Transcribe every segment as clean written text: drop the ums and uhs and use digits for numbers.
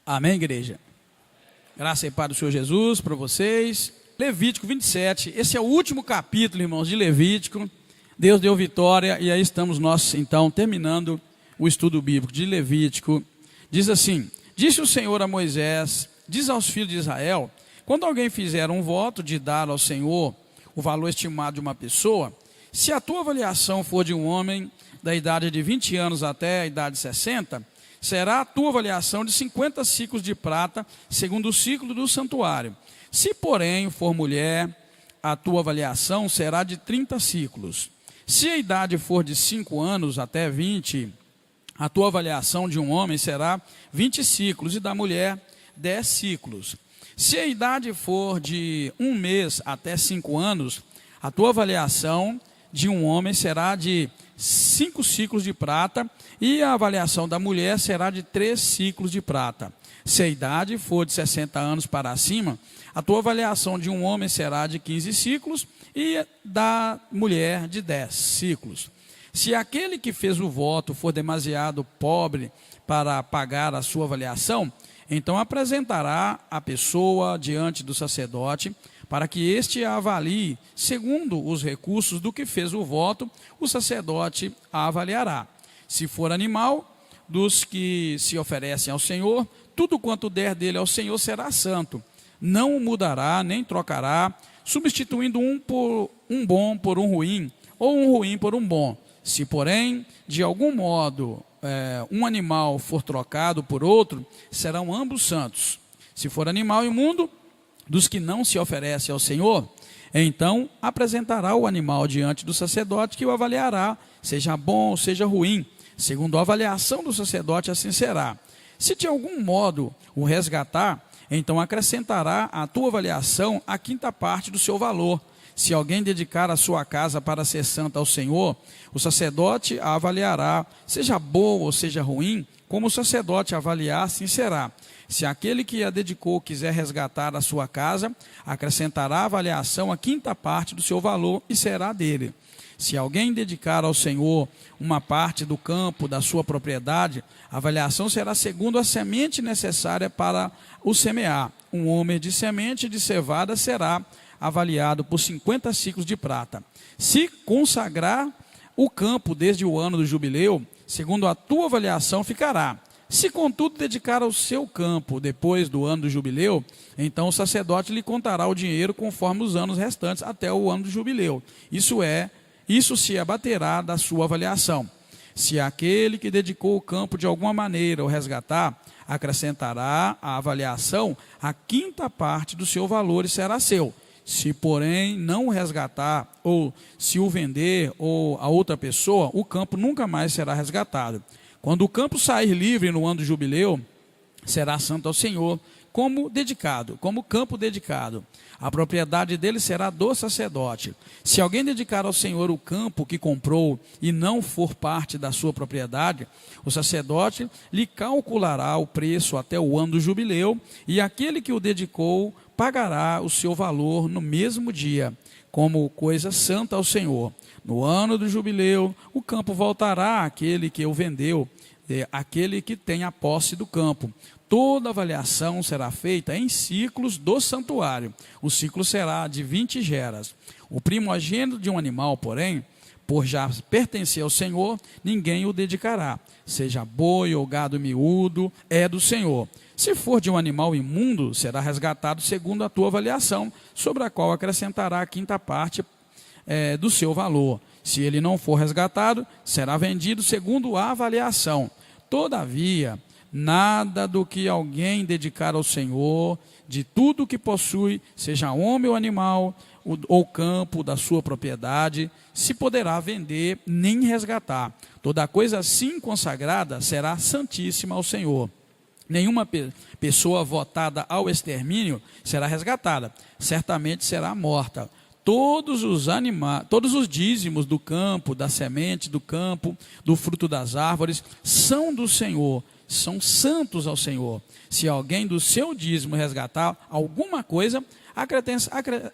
Amém, igreja? Graça e paz do Senhor Jesus para vocês. Levítico 27, esse é o último capítulo, irmãos, de Levítico. Deus deu vitória e aí estamos nós, então, terminando o estudo bíblico de Levítico. Diz assim: disse o Senhor a Moisés, diz aos filhos de Israel, quando alguém fizer um voto de dar ao Senhor o valor estimado de uma pessoa, se a tua avaliação for de um homem da idade de 20 anos até a idade de 60, será a tua avaliação de 50 ciclos de prata, segundo o ciclo do santuário. Se, porém, for mulher, a tua avaliação será de 30 ciclos. Se a idade for de 5 anos até 20, a tua avaliação de um homem será 20 ciclos, e da mulher 10 ciclos. Se a idade for de 1 mês até 5 anos, a tua avaliação de um homem será de 5 ciclos de prata, e a avaliação da mulher será de 3 ciclos de prata. Se a idade for de 60 anos para cima, a tua avaliação de um homem será de 15 ciclos e da mulher de 10 ciclos. Se aquele que fez o voto for demasiado pobre para pagar a sua avaliação, então apresentará a pessoa diante do sacerdote, para que este a avalie segundo os recursos do que fez o voto, o sacerdote a avaliará. Se for animal, dos que se oferecem ao Senhor, tudo quanto der dele ao Senhor será santo. Não o mudará, nem trocará, substituindo um bom por um ruim, ou um ruim por um bom. Se, porém, de algum modo, um animal for trocado por outro, serão ambos santos. Se for animal imundo, dos que não se oferecem ao Senhor, então apresentará o animal diante do sacerdote, que o avaliará, seja bom ou seja ruim. Segundo a avaliação do sacerdote, assim será. Se de algum modo o resgatar, então acrescentará à tua avaliação a 5ª parte do seu valor. Se alguém dedicar a sua casa para ser santa ao Senhor, o sacerdote a avaliará, seja boa ou seja ruim, como o sacerdote avaliar, assim será. Se aquele que a dedicou quiser resgatar a sua casa, acrescentará a avaliação a 5ª parte do seu valor e será dele. Se alguém dedicar ao Senhor uma parte do campo da sua propriedade, a avaliação será segundo a semente necessária para o semear. Um homem de semente de cevada será avaliado por 50 ciclos de prata. Se consagrar o campo desde o ano do jubileu, segundo a tua avaliação ficará. Se, contudo, dedicar ao seu campo depois do ano do jubileu, então o sacerdote lhe contará o dinheiro conforme os anos restantes até o ano do jubileu. Isso se abaterá da sua avaliação. Se aquele que dedicou o campo de alguma maneira o resgatar, acrescentará à avaliação a 5ª parte do seu valor e será seu. Se, porém, não o resgatar, ou se o vender ou a outra pessoa, o campo nunca mais será resgatado. Quando o campo sair livre no ano do jubileu, será santo ao Senhor, como campo dedicado. A propriedade dele será do sacerdote. Se alguém dedicar ao Senhor o campo que comprou e não for parte da sua propriedade, o sacerdote lhe calculará o preço até o ano do jubileu, e aquele que o dedicou pagará o seu valor no mesmo dia, como coisa santa ao Senhor. No ano do jubileu, o campo voltará àquele que o vendeu, aquele que tem a posse do campo. Toda avaliação será feita em ciclos do santuário. O ciclo será de 20 geras. O primogênito de um animal, porém, por já pertencer ao Senhor, ninguém o dedicará. Seja boi ou gado miúdo, é do Senhor. Se for de um animal imundo, será resgatado segundo a tua avaliação, sobre a qual acrescentará a 5ª parte do seu valor. Se ele não for resgatado, será vendido segundo a avaliação. Todavia, nada do que alguém dedicar ao Senhor, de tudo o que possui, seja homem ou animal, ou campo da sua propriedade, se poderá vender nem resgatar. Toda coisa assim consagrada será santíssima ao Senhor. Nenhuma pessoa votada ao extermínio será resgatada, certamente será morta. Todos os dízimos do campo, da semente do campo, do fruto das árvores, são do Senhor, são santos ao Senhor. Se alguém do seu dízimo resgatar alguma coisa,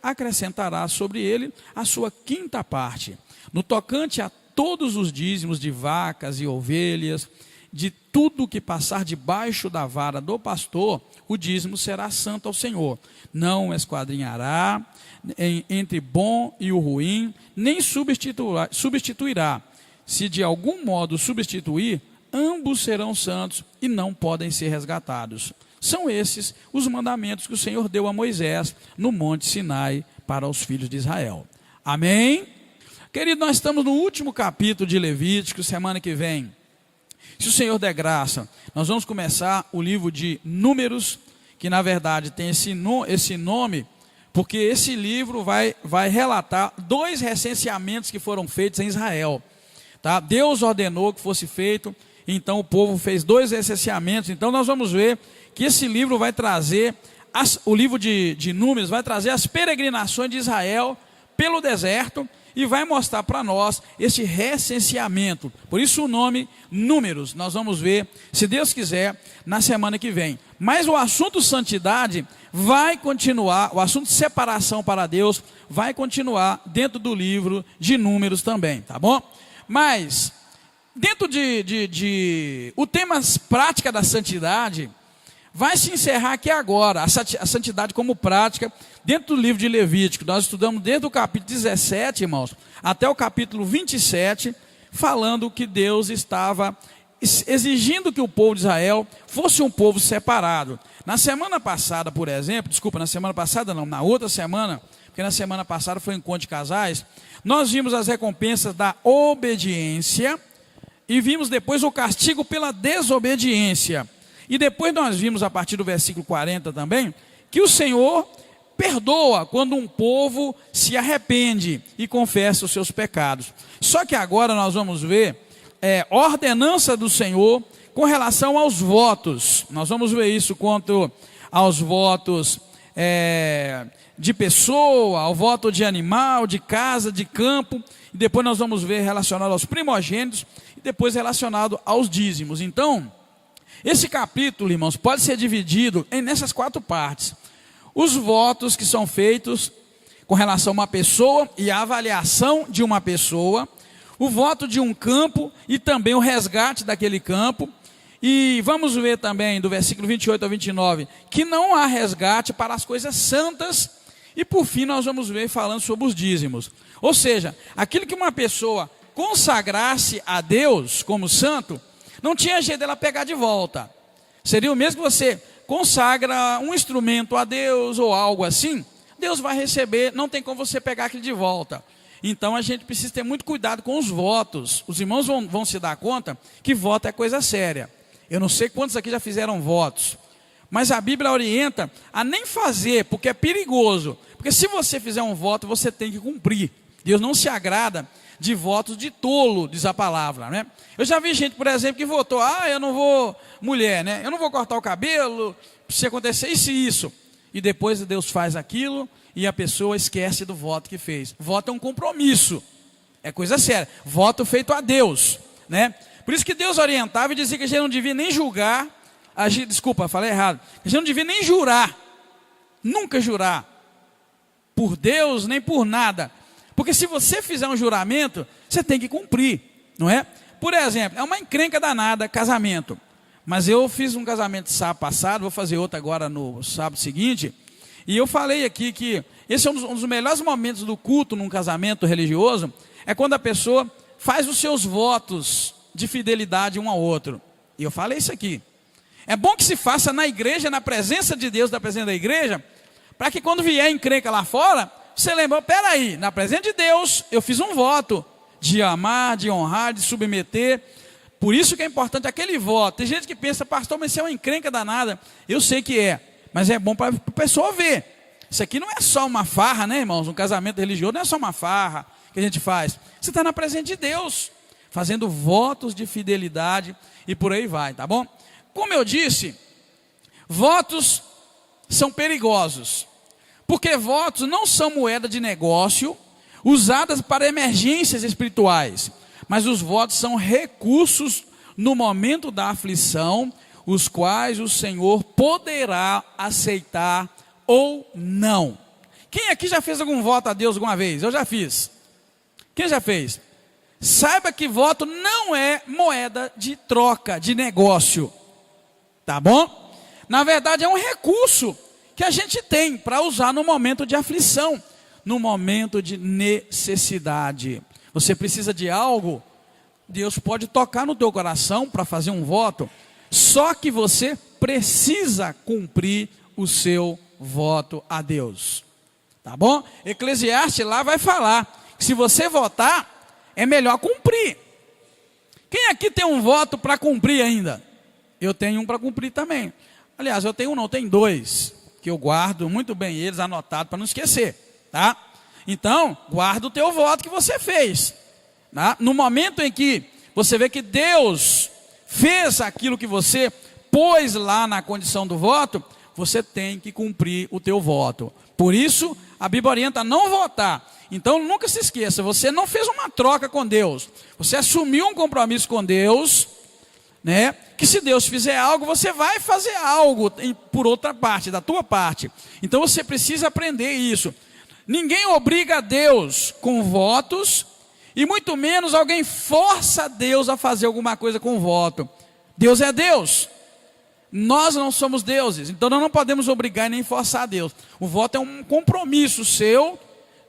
acrescentará sobre ele a sua 5ª parte. No tocante a todos os dízimos de vacas e ovelhas, de tudo que passar debaixo da vara do pastor, o dízimo será santo ao Senhor. Não esquadrinhará entre bom e o ruim, nem substituirá. Se de algum modo substituir, ambos serão santos e não podem ser resgatados. São esses os mandamentos que o Senhor deu a Moisés no Monte Sinai para os filhos de Israel. Amém? Querido, nós estamos no último capítulo de Levítico. Semana que vem, se o Senhor der graça, nós vamos começar o livro de Números, que na verdade tem esse nome, porque esse livro vai relatar 2 recenseamentos que foram feitos em Israel. Tá? Deus ordenou que fosse feito, então o povo fez 2 recenseamentos. Então nós vamos ver que esse livro vai trazer, o livro de Números vai trazer as peregrinações de Israel pelo deserto, e vai mostrar para nós este recenseamento. Por isso o nome Números. Nós vamos ver, se Deus quiser, na semana que vem. Mas o assunto santidade vai continuar, o assunto separação para Deus vai continuar dentro do livro de Números também, tá bom? Mas, dentro o tema prática da santidade, vai se encerrar aqui agora, a santidade como prática, dentro do livro de Levítico. Nós estudamos desde o capítulo 17, irmãos, até o capítulo 27, falando que Deus estava exigindo que o povo de Israel fosse um povo separado. Na semana passada, por exemplo, na outra semana, porque na semana passada foi um encontro de casais, nós vimos as recompensas da obediência e vimos depois o castigo pela desobediência. E depois nós vimos, a partir do versículo 40 também, que o Senhor perdoa quando um povo se arrepende e confessa os seus pecados. Só que agora nós vamos ver ordenança do Senhor com relação aos votos. Nós vamos ver isso quanto aos votos de pessoa, ao voto de animal, de casa, de campo. E depois nós vamos ver relacionado aos primogênitos e depois relacionado aos dízimos. Então, esse capítulo, irmãos, pode ser dividido nessas 4 partes. Os votos que são feitos com relação a uma pessoa e a avaliação de uma pessoa, o voto de um campo e também o resgate daquele campo. E vamos ver também do versículo 28 ao 29, que não há resgate para as coisas santas. E por fim nós vamos ver falando sobre os dízimos. Ou seja, aquilo que uma pessoa consagrasse a Deus como santo, não tinha jeito dela pegar de volta. Seria o mesmo que você consagra um instrumento a Deus ou algo assim, Deus vai receber, não tem como você pegar aquilo de volta. Então a gente precisa ter muito cuidado com os votos. Os irmãos vão se dar conta que voto é coisa séria. Eu não sei quantos aqui já fizeram votos, mas a Bíblia orienta a nem fazer, porque é perigoso. Porque se você fizer um voto, você tem que cumprir. Deus não se agrada de votos de tolo, diz a palavra, né? Eu já vi gente, por exemplo, que votou, eu não vou, mulher, né? Eu não vou cortar o cabelo, se acontecer isso. E depois Deus faz aquilo e a pessoa esquece do voto que fez. Voto é um compromisso, é coisa séria. Voto feito a Deus, né? Por isso que Deus orientava e dizia que a gente não devia nem julgar, falei errado. A gente não devia nem jurar, nunca jurar, por Deus nem por nada. Porque se você fizer um juramento, você tem que cumprir, não é? Por exemplo, é uma encrenca danada, casamento. Mas eu fiz um casamento sábado passado, vou fazer outro agora no sábado seguinte. E eu falei aqui que esse é um dos melhores momentos do culto num casamento religioso, é quando a pessoa faz os seus votos de fidelidade um ao outro. E eu falei isso aqui. É bom que se faça na igreja, na presença de Deus, na presença da igreja, para que quando vier encrenca lá fora, você lembra, peraí, na presença de Deus, eu fiz um voto de amar, de honrar, de submeter. Por isso que é importante aquele voto. Tem gente que pensa, pastor, mas isso é uma encrenca danada. Eu sei que é, mas é bom para a pessoa ver. Isso aqui não é só uma farra, né, irmãos? Um casamento religioso não é só uma farra que a gente faz. Você está na presença de Deus, fazendo votos de fidelidade e por aí vai, tá bom? Como eu disse, votos são perigosos. Porque votos não são moeda de negócio usadas para emergências espirituais, mas os votos são recursos no momento da aflição, os quais o Senhor poderá aceitar ou não. Quem aqui já fez algum voto a Deus alguma vez? Eu já fiz. Quem já fez? Saiba que voto não é moeda de troca, de negócio. Tá bom? Na verdade é um recurso que a gente tem para usar no momento de aflição, no momento de necessidade. Você precisa de algo, Deus pode tocar no teu coração para fazer um voto, só que você precisa cumprir o seu voto a Deus. Tá bom? Eclesiastes lá vai falar que se você votar, é melhor cumprir. Quem aqui tem um voto para cumprir ainda? Eu tenho um para cumprir também. Aliás, eu tenho um, não, eu tenho dois, que eu guardo muito bem eles anotados para não esquecer, tá? Então, guarda o teu voto que você fez, tá? No momento em que você vê que Deus fez aquilo que você pôs lá na condição do voto, você tem que cumprir o teu voto. Por isso, a Bíblia orienta a não votar. Então, nunca se esqueça, você não fez uma troca com Deus, você assumiu um compromisso com Deus, né? Que se Deus fizer algo, você vai fazer algo por outra parte, da tua parte. Então você precisa aprender isso. Ninguém obriga a Deus com votos, e muito menos alguém força Deus a fazer alguma coisa com voto. Deus é Deus, nós não somos deuses, então nós não podemos obrigar e nem forçar a Deus. O voto é um compromisso seu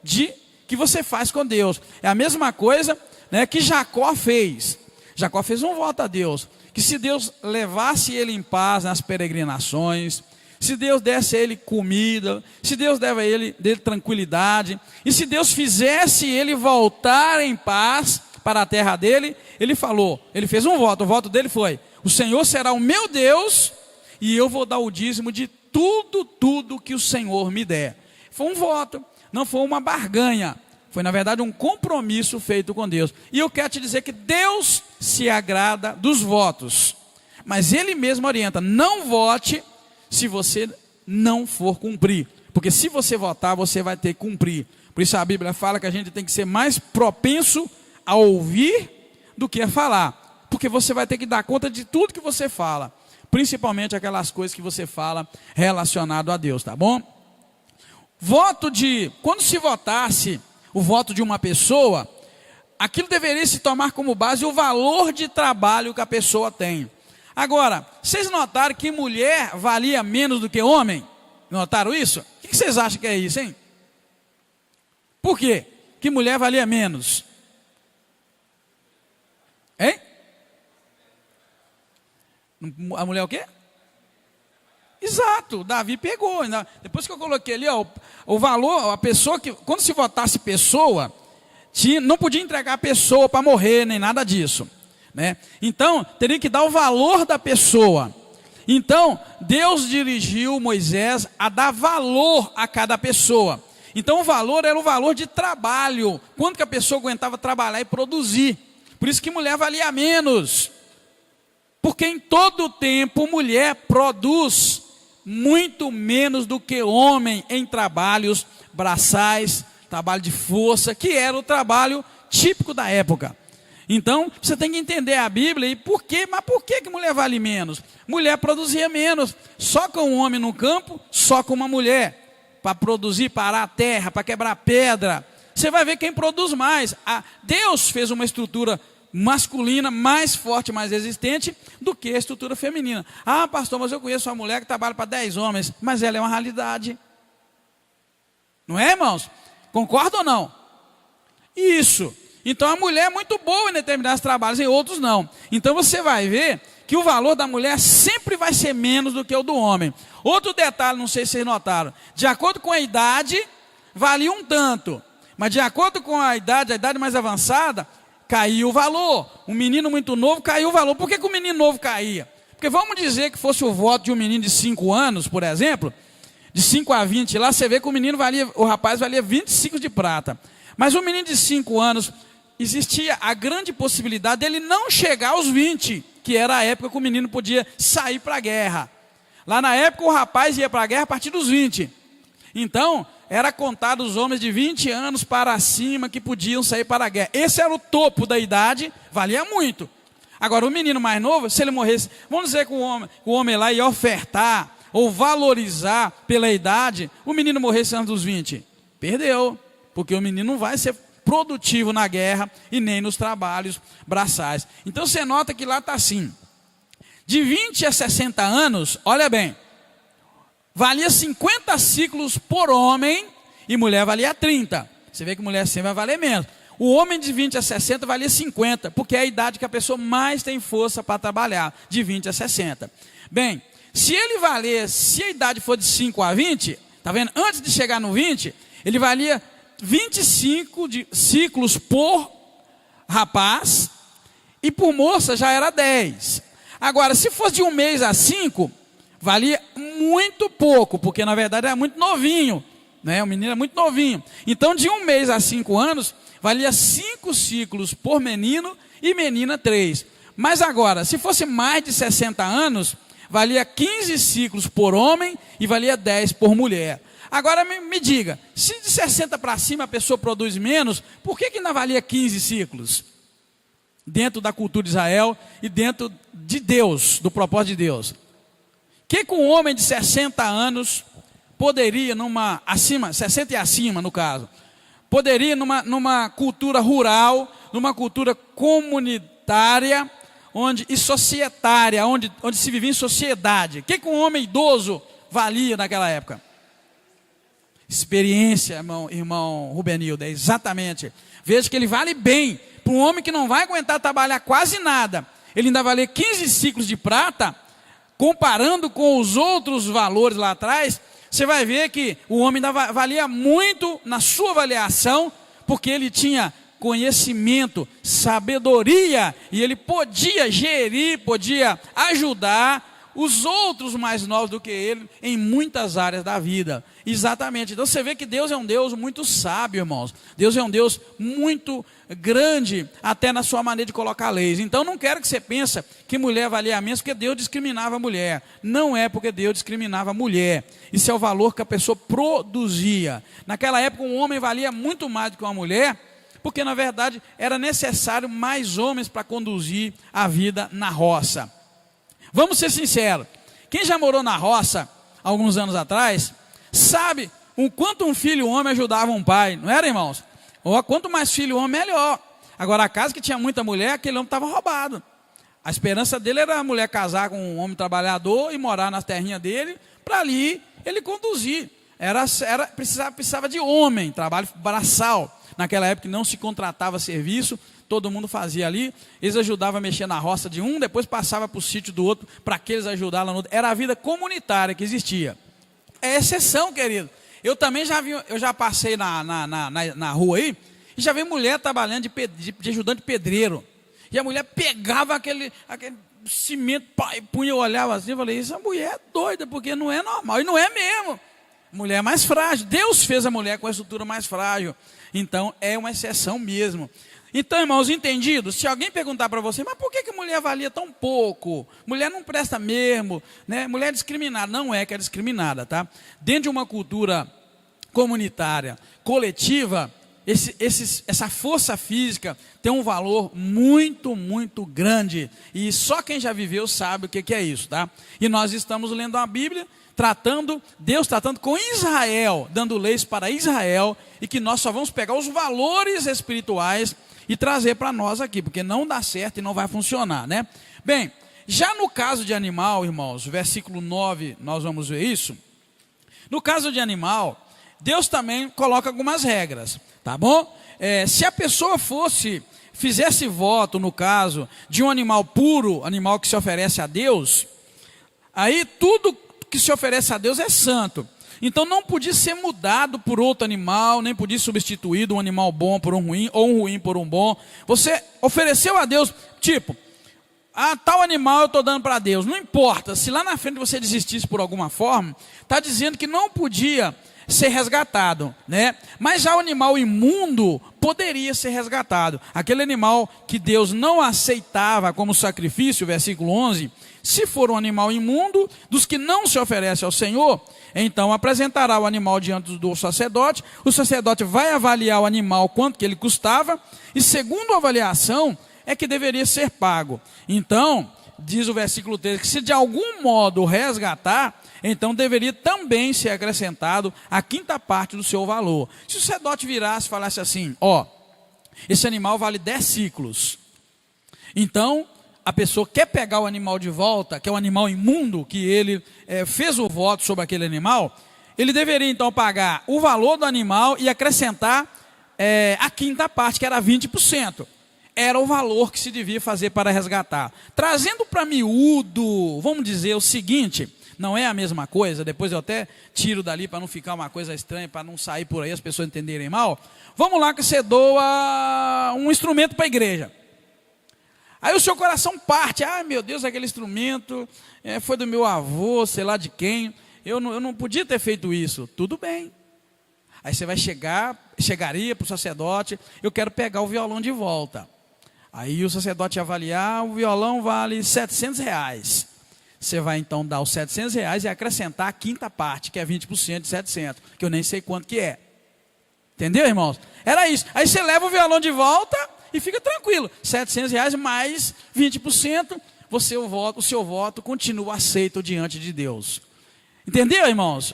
que você faz com Deus. É a mesma coisa, né, que Jacó fez. Jacó fez um voto a Deus, que se Deus levasse ele em paz nas peregrinações, se Deus desse a ele comida, se Deus desse a ele tranquilidade, e se Deus fizesse ele voltar em paz para a terra dele, ele falou, ele fez um voto, o voto dele foi: o Senhor será o meu Deus, e eu vou dar o dízimo de tudo que o Senhor me der. Foi um voto, não foi uma barganha, foi na verdade um compromisso feito com Deus. E eu quero te dizer que Deus se agrada dos votos, mas Ele mesmo orienta: não vote se você não for cumprir, porque se você votar, você vai ter que cumprir. Por isso a Bíblia fala que a gente tem que ser mais propenso a ouvir do que a falar, porque você vai ter que dar conta de tudo que você fala, principalmente aquelas coisas que você fala relacionado a Deus, tá bom? Quando se votasse o voto de uma pessoa, aquilo deveria se tomar como base o valor de trabalho que a pessoa tem. Agora, vocês notaram que mulher valia menos do que homem? Notaram isso? O que vocês acham que é isso, hein? Por quê? Que mulher valia menos? Hein? A mulher o quê? Exato, Davi pegou. Depois que eu coloquei ali, ó, o valor, a pessoa que, quando se votasse pessoa, não podia entregar a pessoa para morrer, nem nada disso, né? Então, teria que dar o valor da pessoa. Então, Deus dirigiu Moisés a dar valor a cada pessoa. Então, o valor era o valor de trabalho, quanto que a pessoa aguentava trabalhar e produzir. Por isso que mulher valia menos, porque em todo tempo mulher produz muito menos do que homem em trabalhos braçais, trabalho de força, que era o trabalho típico da época. Então, você tem que entender a Bíblia e por quê, mas por que mulher vale menos? Mulher produzia menos, só com um homem no campo, só com uma mulher, para produzir, parar a terra, para quebrar pedra. Você vai ver quem produz mais. Deus fez uma estrutura masculina mais forte, mais resistente do que a estrutura feminina. Ah, pastor, mas eu conheço uma mulher que trabalha para 10 homens, mas ela é uma realidade. Não é, irmãos? Concorda ou não? Isso. Então a mulher é muito boa em determinados trabalhos, em outros não. Então você vai ver que o valor da mulher sempre vai ser menos do que o do homem. Outro detalhe, não sei se vocês notaram, de acordo com a idade, valia um tanto, mas de acordo com a idade mais avançada, caiu o valor. Um menino muito novo caiu o valor. Por que o menino novo caía? Porque vamos dizer que fosse o voto de um menino de 5 anos, por exemplo, de 5 a 20, lá você vê que o rapaz valia 25 de prata. Mas o menino de 5 anos, existia a grande possibilidade dele não chegar aos 20, que era a época que o menino podia sair para a guerra. Lá na época o rapaz ia para a guerra a partir dos 20. Então, era contado os homens de 20 anos para cima que podiam sair para a guerra. Esse era o topo da idade, valia muito. Agora, o menino mais novo, se ele morresse, vamos dizer que o homem lá ia ofertar ou valorizar pela idade, o menino morresse antes dos 20. Perdeu, porque o menino não vai ser produtivo na guerra e nem nos trabalhos braçais. Então você nota que lá está assim, de 20 a 60 anos, olha bem, valia 50 ciclos por homem e mulher valia 30. Você vê que mulher sempre vai valer menos. O homem de 20 a 60 valia 50, porque é a idade que a pessoa mais tem força para trabalhar, de 20 a 60. Bem, se a idade for de 5 a 20, tá vendo? Antes de chegar no 20, ele valia 25 ciclos por rapaz, e por moça já era 10. Agora, se fosse de 1 mês a 5, valia muito pouco, porque na verdade era muito novinho, né? O menino era muito novinho. Então, de 1 mês a 5 anos, valia 5 ciclos por menino e menina 3. Mas agora, se fosse mais de 60 anos, valia 15 ciclos por homem e valia 10 por mulher. Agora me diga, se de 60 para cima a pessoa produz menos, por que ainda valia 15 ciclos? Dentro da cultura de Israel e dentro de Deus, do propósito de Deus. Que um homem de 60 anos poderia, 60 e acima no caso, poderia numa cultura rural, numa cultura comunitária, e societária, onde se vivia em sociedade. O que um homem idoso valia naquela época? Experiência, irmão Rubenildo, exatamente. Veja que ele vale bem. Para um homem que não vai aguentar trabalhar quase nada, ele ainda valia 15 ciclos de prata, comparando com os outros valores lá atrás, você vai ver que o homem ainda valia muito na sua avaliação, porque ele tinha conhecimento, sabedoria, e ele podia gerir, podia ajudar os outros mais novos do que ele em muitas áreas da vida. Exatamente. Então você vê que Deus é um Deus muito sábio, irmãos. Deus é um Deus muito grande, até na sua maneira de colocar leis. Então não quero que você pense que mulher valia menos porque Deus discriminava a mulher. Não é porque Deus discriminava a mulher. Isso é o valor que a pessoa produzia. Naquela época um homem valia muito mais do que uma mulher, porque na verdade era necessário mais homens para conduzir a vida na roça. Vamos ser sinceros, quem já morou na roça alguns anos atrás, sabe o quanto um filho homem ajudava um pai, não era, irmãos? Ou quanto mais filho homem, melhor. Agora a casa que tinha muita mulher, aquele homem estava roubado. A esperança dele era a mulher casar com um homem trabalhador e morar na terrinha dele, para ali ele conduzir. Precisava de homem, trabalho braçal. Naquela época não se contratava serviço, todo mundo fazia ali, eles ajudavam a mexer na roça de um, depois passava para o sítio do outro, para aqueles ajudar lá no outro. Era a vida comunitária que existia. É exceção, querido. Eu também já passei na rua aí, e já vi mulher trabalhando de ajudante de pedreiro. E a mulher pegava aquele cimento, punha, eu olhava assim, eu falei, essa mulher é doida, porque não é normal, e não é mesmo. Mulher mais frágil, Deus fez a mulher com a estrutura mais frágil, então é uma exceção mesmo. Então, irmãos, entendidos? Se alguém perguntar para você, mas por que mulher valia tão pouco? Mulher não presta mesmo, né? Mulher é discriminada. Não é que é discriminada, tá? Dentro de uma cultura comunitária, coletiva, essa força física tem um valor muito, muito grande. E só quem já viveu sabe o que é isso, tá? E nós estamos lendo a Bíblia, Deus tratando com Israel, dando leis para Israel, e que nós só vamos pegar os valores espirituais e trazer para nós aqui, porque não dá certo e não vai funcionar, né? Bem, já no caso de animal, irmãos, versículo 9, nós vamos ver isso. No caso de animal, Deus também coloca algumas regras, tá bom? Se a pessoa fizesse voto, no caso, de um animal puro, animal que se oferece a Deus, aí tudo que se oferece a Deus é santo. Então não podia ser mudado por outro animal, nem podia ser substituído um animal bom por um ruim, ou um ruim por um bom. Você ofereceu a Deus, tipo, tal animal eu estou dando para Deus. Não importa, se lá na frente você desistisse por alguma forma, está dizendo que não podia ser resgatado, né? Mas já o animal imundo poderia ser resgatado. Aquele animal que Deus não aceitava como sacrifício, versículo 11, se for um animal imundo, dos que não se oferece ao Senhor, então apresentará o animal diante do sacerdote, o sacerdote vai avaliar o animal, quanto que ele custava, e segundo a avaliação, é que deveria ser pago. Então, diz o versículo 13, que se de algum modo resgatar, então deveria também ser acrescentado a quinta parte do seu valor. Se o sacerdote virasse e falasse assim, esse animal vale 10 ciclos. Então, a pessoa quer pegar o animal de volta, que é um animal imundo, que ele fez o voto sobre aquele animal, ele deveria então pagar o valor do animal e acrescentar a quinta parte, que era 20%. Era o valor que se devia fazer para resgatar. Trazendo para miúdo, vamos dizer o seguinte, não é a mesma coisa, depois eu até tiro dali para não ficar uma coisa estranha, para não sair por aí as pessoas entenderem mal. Vamos lá que você doa um instrumento para a igreja. Aí o seu coração parte, meu Deus, aquele instrumento foi do meu avô, sei lá de quem, eu não podia ter feito isso. Tudo bem. Aí você vai chegaria para o sacerdote, eu quero pegar o violão de volta. Aí o sacerdote ia avaliar, o violão vale R$700. Você vai então dar os R$700 e acrescentar a quinta parte, que é 20% de 700, que eu nem sei quanto que é. Entendeu, irmãos? Era isso. Aí você leva o violão de volta e fica tranquilo. R$700 mais 20%, o seu voto continua aceito diante de Deus. Entendeu, irmãos?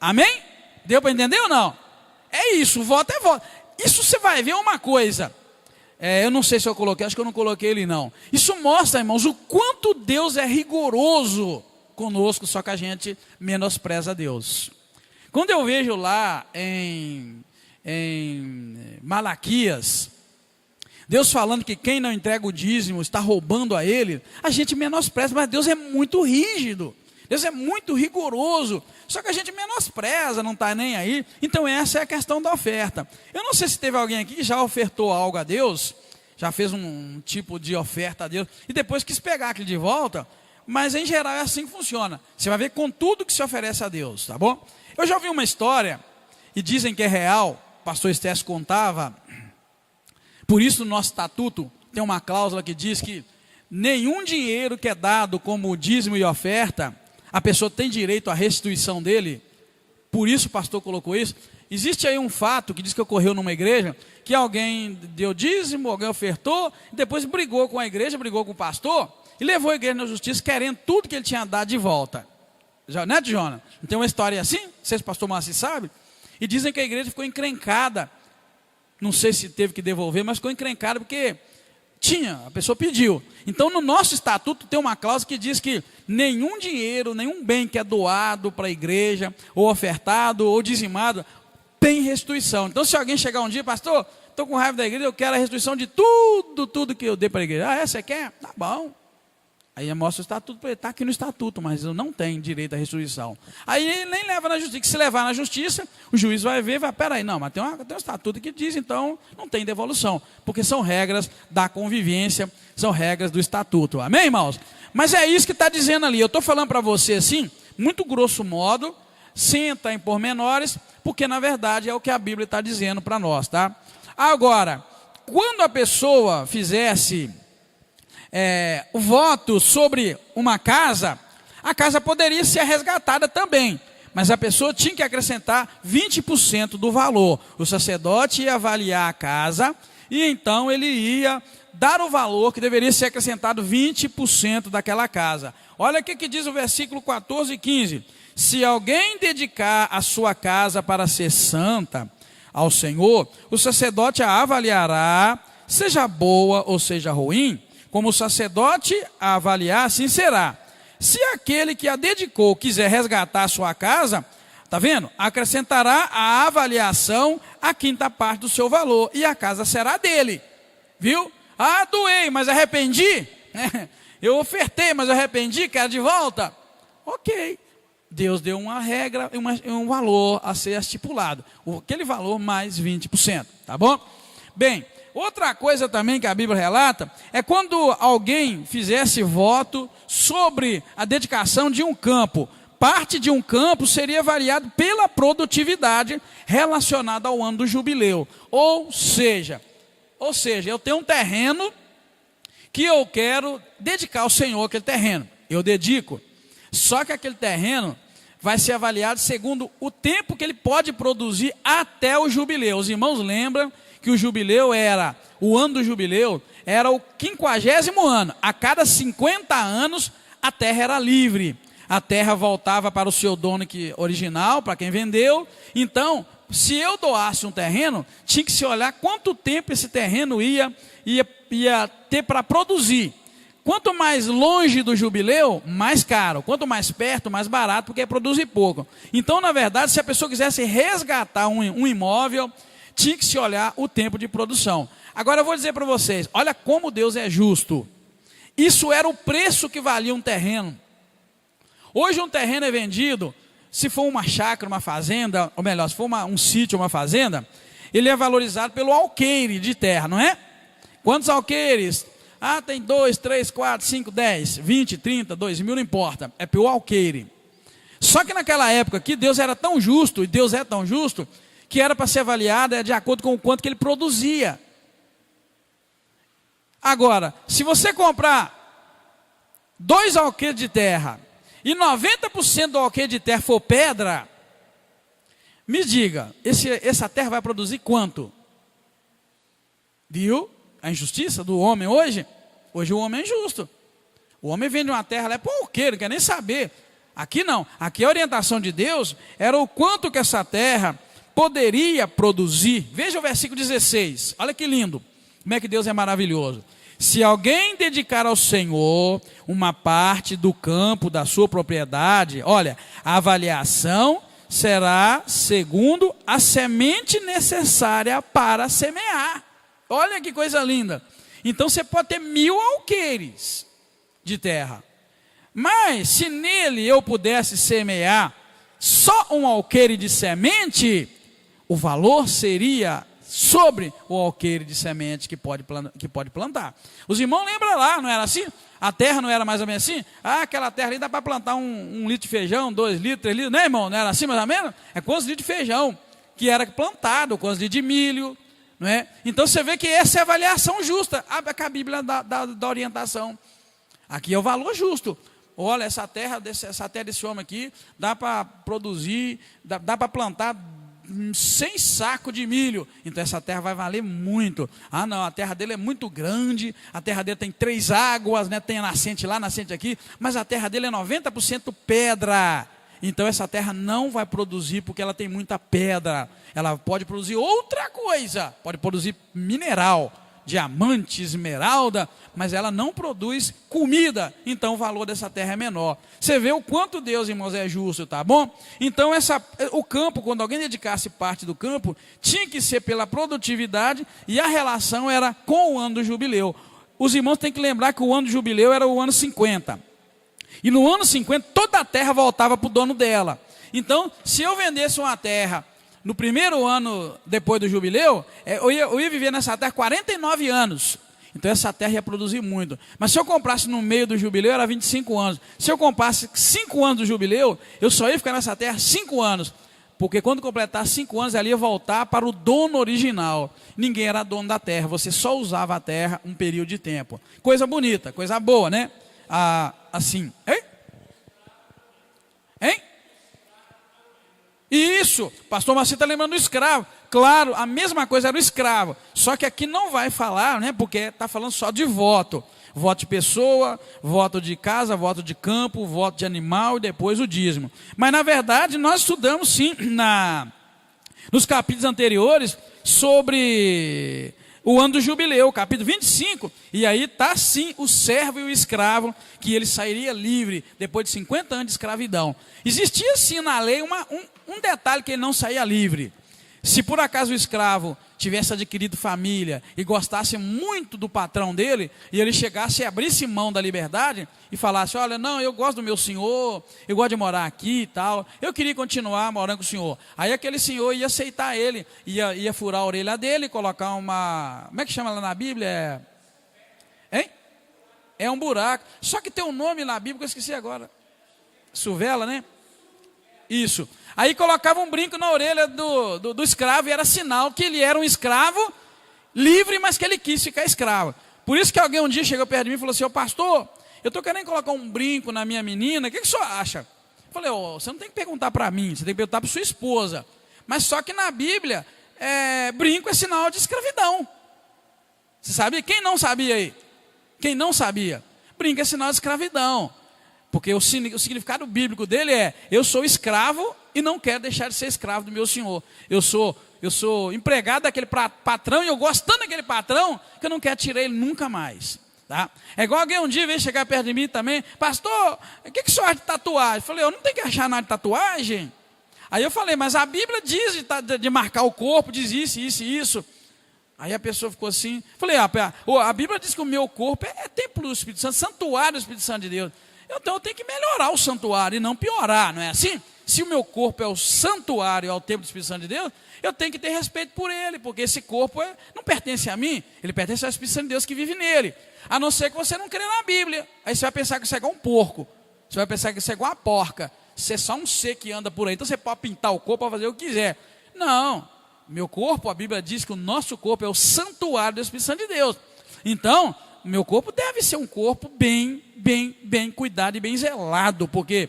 Amém? Deu para entender ou não? É isso, o voto é voto. Isso você vai ver uma coisa. Eu não sei se eu coloquei, acho que eu não coloquei ele não. Isso mostra, irmãos, o quanto Deus é rigoroso conosco, só que a gente menospreza Deus. Quando eu vejo lá em Malaquias, Deus falando que quem não entrega o dízimo está roubando a ele, a gente menospreza, mas Deus é muito rígido. Deus é muito rigoroso, só que a gente menospreza, não está nem aí. Então essa é a questão da oferta. Eu não sei se teve alguém aqui que já ofertou algo a Deus, já fez um tipo de oferta a Deus, e depois quis pegar aquilo de volta, mas em geral é assim que funciona. Você vai ver com tudo que se oferece a Deus, tá bom? Eu já ouvi uma história, e dizem que é real, o pastor Estés contava, por isso no nosso estatuto tem uma cláusula que diz que nenhum dinheiro que é dado como dízimo e oferta, a pessoa tem direito à restituição dele. Por isso o pastor colocou isso. Existe aí um fato que diz que ocorreu numa igreja, que alguém deu dízimo, alguém ofertou, depois brigou com a igreja, brigou com o pastor, e levou a igreja na justiça, querendo tudo que ele tinha dado de volta. Já, né, Jona? Não tem uma história assim? Não sei se o pastor Márcio sabe. E dizem que a igreja ficou encrencada. Não sei se teve que devolver, mas ficou encrencada porque a pessoa pediu. Então no nosso estatuto tem uma cláusula que diz que nenhum dinheiro, nenhum bem que é doado para a igreja, ou ofertado, ou dizimado, tem restituição. Então se alguém chegar um dia, pastor, estou com raiva da igreja, eu quero a restituição de tudo que eu dei para a igreja. Você quer? Tá bom. Aí mostra o estatuto para ele, está aqui no estatuto, mas eu não tenho direito à restituição. Aí ele nem leva na justiça, que se levar na justiça, o juiz vai ver, peraí, não, mas tem um estatuto que diz, então não tem devolução, porque são regras da convivência, são regras do estatuto, amém, irmãos? Mas é isso que está dizendo ali, eu estou falando para você assim, muito grosso modo, sem entrar em pormenores, porque na verdade é o que a Bíblia está dizendo para nós, tá? Agora, quando a pessoa fizesse o voto sobre uma casa, a casa poderia ser resgatada também, mas a pessoa tinha que acrescentar 20% do valor. O sacerdote ia avaliar a casa e então ele ia dar o valor que deveria ser acrescentado 20% daquela casa. Olha o que diz o versículo 14 e 15. Se alguém dedicar a sua casa para ser santa ao Senhor, o sacerdote a avaliará, seja boa ou seja ruim, como o sacerdote a avaliar, assim será. Se aquele que a dedicou quiser resgatar a sua casa, está vendo? Acrescentará a avaliação a quinta parte do seu valor, e a casa será dele. Viu? Doei, mas arrependi. Eu ofertei, mas arrependi, quero de volta. Ok. Deus deu uma regra, um valor a ser estipulado. Aquele valor mais 20%. Tá bom? Bem, outra coisa também que a Bíblia relata é quando alguém fizesse voto sobre a dedicação de um campo. Parte de um campo seria variado pela produtividade relacionada ao ano do jubileu. Ou seja, eu tenho um terreno que eu quero dedicar ao Senhor, aquele terreno. Eu dedico. Só que aquele terreno vai ser avaliado segundo o tempo que ele pode produzir até o jubileu. Os irmãos lembram que o jubileu o ano do jubileu era o 50º ano. A cada 50 anos a terra era livre. A terra voltava para o seu dono original, para quem vendeu. Então, se eu doasse um terreno, tinha que se olhar quanto tempo esse terreno ia ter para produzir. Quanto mais longe do jubileu, mais caro. Quanto mais perto, mais barato, porque produzir pouco. Então, na verdade, se a pessoa quisesse resgatar um imóvel, tinha que se olhar o tempo de produção. Agora eu vou dizer para vocês, olha como Deus é justo. Isso era o preço que valia um terreno. Hoje um terreno é vendido, se for uma chácara, uma fazenda, ou melhor, se for um sítio, uma fazenda, ele é valorizado pelo alqueire de terra, não é? Quantos alqueires? Ah, tem 2, 3, 4, 5, 10, 20, 30, 2 mil, não importa. É pelo alqueire. Só que naquela época que Deus era tão justo, e Deus é tão justo, que era para ser avaliada de acordo com o quanto que ele produzia. Agora, se você comprar 2 alqueires de terra, e 90% do alqueire de terra for pedra, me diga, essa terra vai produzir quanto? Viu? A injustiça do homem hoje? Hoje o homem é injusto. O homem vende uma terra, é alqueire, não quer nem saber. Aqui não. Aqui a orientação de Deus era o quanto que essa terra poderia produzir. Veja o versículo 16. Olha que lindo. Como é que Deus é maravilhoso. Se alguém dedicar ao Senhor uma parte do campo da sua propriedade, olha, a avaliação será segundo a semente necessária para semear. Olha que coisa linda. Então você pode ter 1000 alqueires de terra. Mas se nele eu pudesse semear só um alqueire de semente, o valor seria sobre o alqueire de semente que pode plantar. Os irmãos lembram lá, não era assim? A terra não era mais ou menos assim? Ah, aquela terra ali dá para plantar um litro de feijão, 2 litros, 3 litros, né, irmão? Não era assim mais ou menos? É quantos litros de feijão que era plantado, quantos litros de milho, não é? Então você vê que essa é a avaliação justa, a Bíblia dá orientação. Aqui é o valor justo. Olha, essa terra desse homem aqui, dá para produzir, dá para plantar 100 sacos de milho, então essa terra vai valer muito. Ah não, a terra dele é muito grande, a terra dele tem 3 águas, né? Tem a nascente lá, nascente aqui, mas a terra dele é 90% pedra, então essa terra não vai produzir porque ela tem muita pedra. Ela pode produzir outra coisa, pode produzir mineral, diamante, esmeralda, mas ela não produz comida, então o valor dessa terra é menor. Você vê o quanto Deus, irmãos, é justo, tá bom? Então o campo, quando alguém dedicasse parte do campo, tinha que ser pela produtividade, e a relação era com o ano do jubileu. Os irmãos têm que lembrar que o ano do jubileu era o ano 50, e no ano 50 toda a terra voltava para o dono dela. Então se eu vendesse uma terra no primeiro ano depois do jubileu, eu ia viver nessa terra 49 anos. Então essa terra ia produzir muito. Mas se eu comprasse no meio do jubileu, era 25 anos. Se eu comprasse 5 anos do jubileu, eu só ia ficar nessa terra 5 anos. Porque quando completar 5 anos, ela ia voltar para o dono original. Ninguém era dono da terra, você só usava a terra um período de tempo. Coisa bonita, coisa boa, né? Assim. Hein? Hein? Isso, pastor Marcinho está lembrando do escravo. Claro, a mesma coisa era o escravo. Só que aqui não vai falar, né? Porque está falando só de voto. Voto de pessoa, voto de casa, voto de campo, voto de animal e depois o dízimo. Mas na verdade nós estudamos sim nos capítulos anteriores sobre o ano do jubileu, capítulo 25, e aí está sim o servo e o escravo, que ele sairia livre depois de 50 anos de escravidão. Existia sim na lei um detalhe que ele não saía livre. Se por acaso o escravo tivesse adquirido família e gostasse muito do patrão dele, e ele chegasse e abrisse mão da liberdade e falasse, olha, não, eu gosto do meu senhor, eu gosto de morar aqui e tal, eu queria continuar morando com o senhor. Aí aquele senhor ia aceitar ele, ia furar a orelha dele, colocar como é que chama lá na Bíblia? Hein? É um buraco. Só que tem um nome na Bíblia que eu esqueci agora. Suvela, né? Isso. Aí colocava um brinco na orelha do escravo, e era sinal que ele era um escravo livre, mas que ele quis ficar escravo. Por isso que alguém um dia chegou perto de mim e falou assim, ô pastor, eu estou querendo colocar um brinco na minha menina, o que o senhor acha? Eu falei, você não tem que perguntar para mim, você tem que perguntar para sua esposa. Mas só que na Bíblia, brinco é sinal de escravidão. Você sabia? Quem não sabia aí? Quem não sabia? Brinco é sinal de escravidão. Porque o significado bíblico dele é, eu sou escravo e não quero deixar de ser escravo do meu senhor. Eu sou empregado daquele patrão e eu gosto tanto daquele patrão que eu não quero tirar ele nunca mais. Tá? É igual alguém um dia veio chegar perto de mim também, pastor, o que o senhor acha de tatuagem? Eu falei, eu não tenho que achar nada de tatuagem. Aí eu falei, mas a Bíblia diz de marcar o corpo, diz isso, isso e isso. Aí a pessoa ficou assim, falei, a Bíblia diz que o meu corpo é templo do Espírito Santo, santuário do Espírito Santo de Deus. Então eu tenho que melhorar o santuário e não piorar, não é assim? Se o meu corpo é o santuário, é o templo do Espírito Santo de Deus, eu tenho que ter respeito por ele, porque esse corpo não pertence a mim, ele pertence ao Espírito Santo de Deus que vive nele. A não ser que você não crê na Bíblia. Aí você vai pensar que você é igual um porco, você vai pensar que você é igual uma porca, você é só um ser que anda por aí, então você pode pintar o corpo para fazer o que quiser. Não, meu corpo, a Bíblia diz que o nosso corpo é o santuário do Espírito Santo de Deus. Então, o meu corpo deve ser um corpo bem cuidado e bem zelado, porque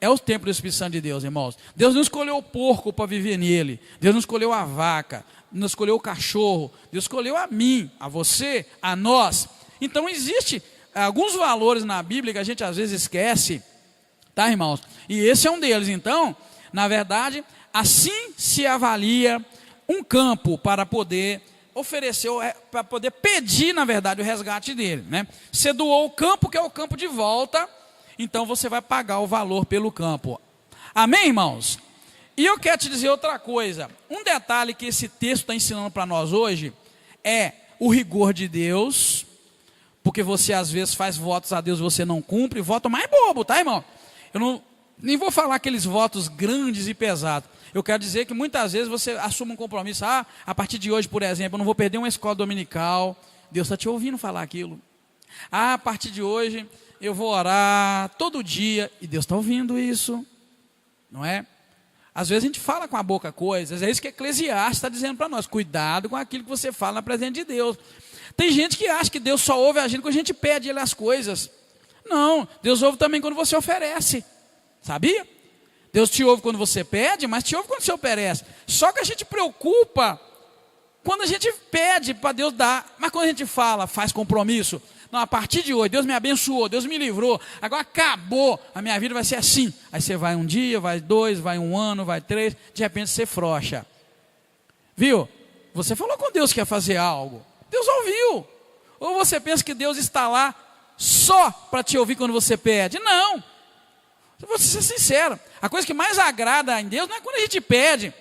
é o templo do Espírito Santo de Deus, irmãos. Deus não escolheu o porco para viver nele, Deus não escolheu a vaca, não escolheu o cachorro, Deus escolheu a mim, a você, a nós. Então existem alguns valores na Bíblia que a gente às vezes esquece, tá, irmãos? E esse é um deles. Então, na verdade, assim se avalia um campo para poder oferecer, para poder pedir, na verdade, o resgate dele, né? Você doou o campo, que é o campo de volta, então você vai pagar o valor pelo campo. Amém, irmãos? E eu quero te dizer outra coisa. Um detalhe que esse texto está ensinando para nós hoje é o rigor de Deus, porque você às vezes faz votos a Deus e você não cumpre, voto mais bobo, tá, irmão? Eu nem vou falar aqueles votos grandes e pesados. Eu quero dizer que muitas vezes você assume um compromisso. A partir de hoje, por exemplo, eu não vou perder uma escola dominical. Deus está te ouvindo falar aquilo. A partir de hoje, eu vou orar todo dia. E Deus está ouvindo isso. Não é? Às vezes a gente fala com a boca coisas. É isso que Eclesiastes está dizendo para nós. Cuidado com aquilo que você fala na presença de Deus. Tem gente que acha que Deus só ouve a gente quando a gente pede Ele as coisas. Não, Deus ouve também quando você oferece. Sabia? Deus te ouve quando você pede, mas te ouve quando você oferece. Só que a gente preocupa quando a gente pede para Deus dar. Mas quando a gente fala, faz compromisso. Não, a partir de hoje, Deus me abençoou, Deus me livrou. Agora acabou, a minha vida vai ser assim. Aí você vai um dia, vai 2, vai 1 ano, vai 3. De repente você frouxa. Viu? Você falou com Deus que ia fazer algo. Deus ouviu. Ou você pensa que Deus está lá só para te ouvir quando você pede? Não. Vou ser sincero, a coisa que mais agrada em Deus não é quando a gente pede,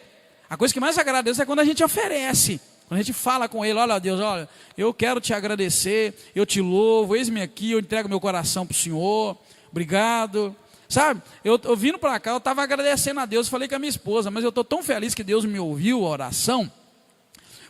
a coisa que mais agrada a Deus é quando a gente oferece, quando a gente fala com Ele, olha Deus, olha, eu quero te agradecer, eu te louvo, eis-me aqui, eu entrego meu coração para o Senhor, obrigado, sabe, eu vindo para cá, eu estava agradecendo a Deus, falei com a minha esposa, mas eu estou tão feliz que Deus me ouviu a oração,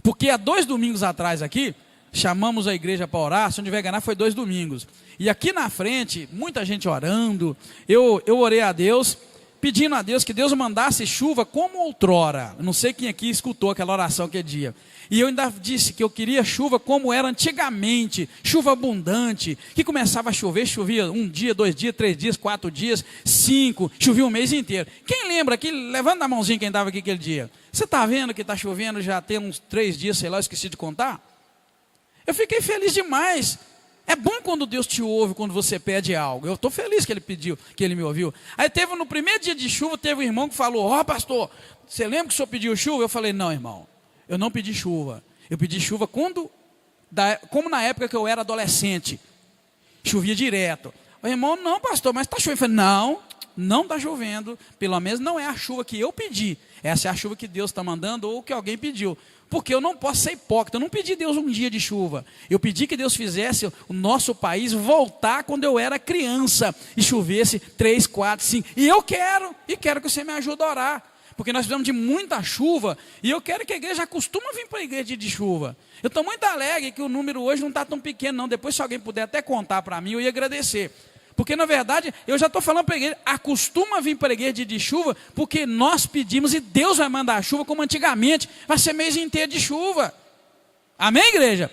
porque há 2 domingos atrás aqui, chamamos a igreja para orar, se não tiver enganar foi 2 domingos, e aqui na frente, muita gente orando, eu orei a Deus, pedindo a Deus que Deus mandasse chuva como outrora. Eu não sei quem aqui escutou aquela oração aquele dia, e eu ainda disse que eu queria chuva como era antigamente, chuva abundante, que começava a chover, chovia 1 dia, 2 dias, 3 dias, 4 dias, 5, chovia um mês inteiro. Quem lembra aqui, levanta a mãozinha quem estava aqui aquele dia, você está vendo que está chovendo já tem uns 3 dias, sei lá, eu esqueci de contar? Eu fiquei feliz demais. É bom quando Deus te ouve, quando você pede algo. Eu estou feliz que Ele pediu, que Ele me ouviu. Aí teve no primeiro dia de chuva, teve um irmão que falou, pastor, você lembra que o senhor pediu chuva? Eu falei, não irmão, eu não pedi chuva. Eu pedi chuva como na época que eu era adolescente. Chovia direto. O irmão, não pastor, mas está chovendo. Eu falei, não está chovendo. Pelo menos não é a chuva que eu pedi. Essa é a chuva que Deus está mandando ou que alguém pediu. Porque eu não posso ser hipócrita, eu não pedi a Deus um dia de chuva. Eu pedi que Deus fizesse o nosso país voltar quando eu era criança. E chovesse 3, 4, 5. E eu quero que você me ajude a orar. Porque nós precisamos de muita chuva. E eu quero que a igreja acostume a vir para a igreja de chuva. Eu estou muito alegre que o número hoje não está tão pequeno não. Depois se alguém puder até contar para mim, eu ia agradecer. Porque na verdade, eu já estou falando para a igreja, acostuma a vir para a igreja de chuva, porque nós pedimos e Deus vai mandar a chuva como antigamente, vai ser mês inteiro de chuva. Amém, igreja?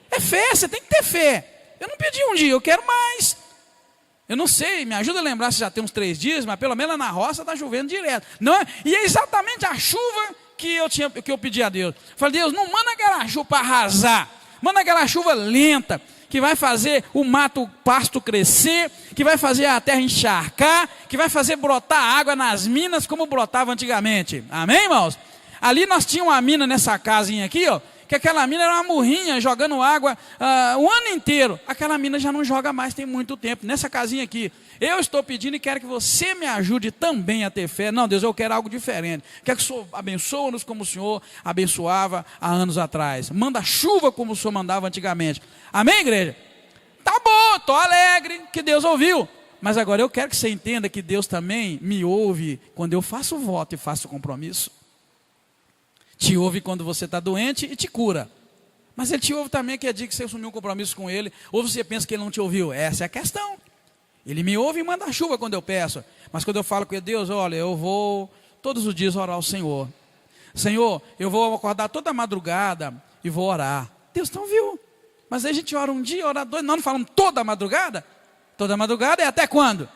É fé, você tem que ter fé. Eu não pedi um dia, eu quero mais. Eu não sei, me ajuda a lembrar se já tem uns 3 dias, mas pelo menos na roça está chovendo direto. Não é? E é exatamente a chuva que eu pedi a Deus. Falei, Deus, não manda aquela chuva para arrasar, manda aquela chuva lenta, que vai fazer o pasto crescer, que vai fazer a terra encharcar, que vai fazer brotar água nas minas como brotava antigamente. Amém, irmãos? Ali nós tínhamos uma mina nessa casinha aqui, ó, que aquela mina era uma murrinha jogando água o ano inteiro. Aquela mina já não joga mais, tem muito tempo. Nessa casinha aqui, eu estou pedindo e quero que você me ajude também a ter fé. Não, Deus, eu quero algo diferente. Quero que o Senhor abençoe-nos como o Senhor abençoava há anos atrás. Manda chuva como o Senhor mandava antigamente. Amém, igreja? Tá bom, estou alegre que Deus ouviu. Mas agora eu quero que você entenda que Deus também me ouve quando eu faço voto e faço compromisso. Te ouve quando você está doente e te cura. Mas Ele te ouve também que é dia que você assumiu um compromisso com Ele. Ou você pensa que Ele não te ouviu. Essa é a questão. Ele me ouve e manda chuva quando eu peço. Mas quando eu falo com Ele, Deus, olha, eu vou todos os dias orar ao Senhor. Senhor, eu vou acordar toda madrugada e vou orar. Deus não viu. Mas aí a gente ora um dia, ora dois. Nós não falamos toda madrugada? Toda madrugada é até quando?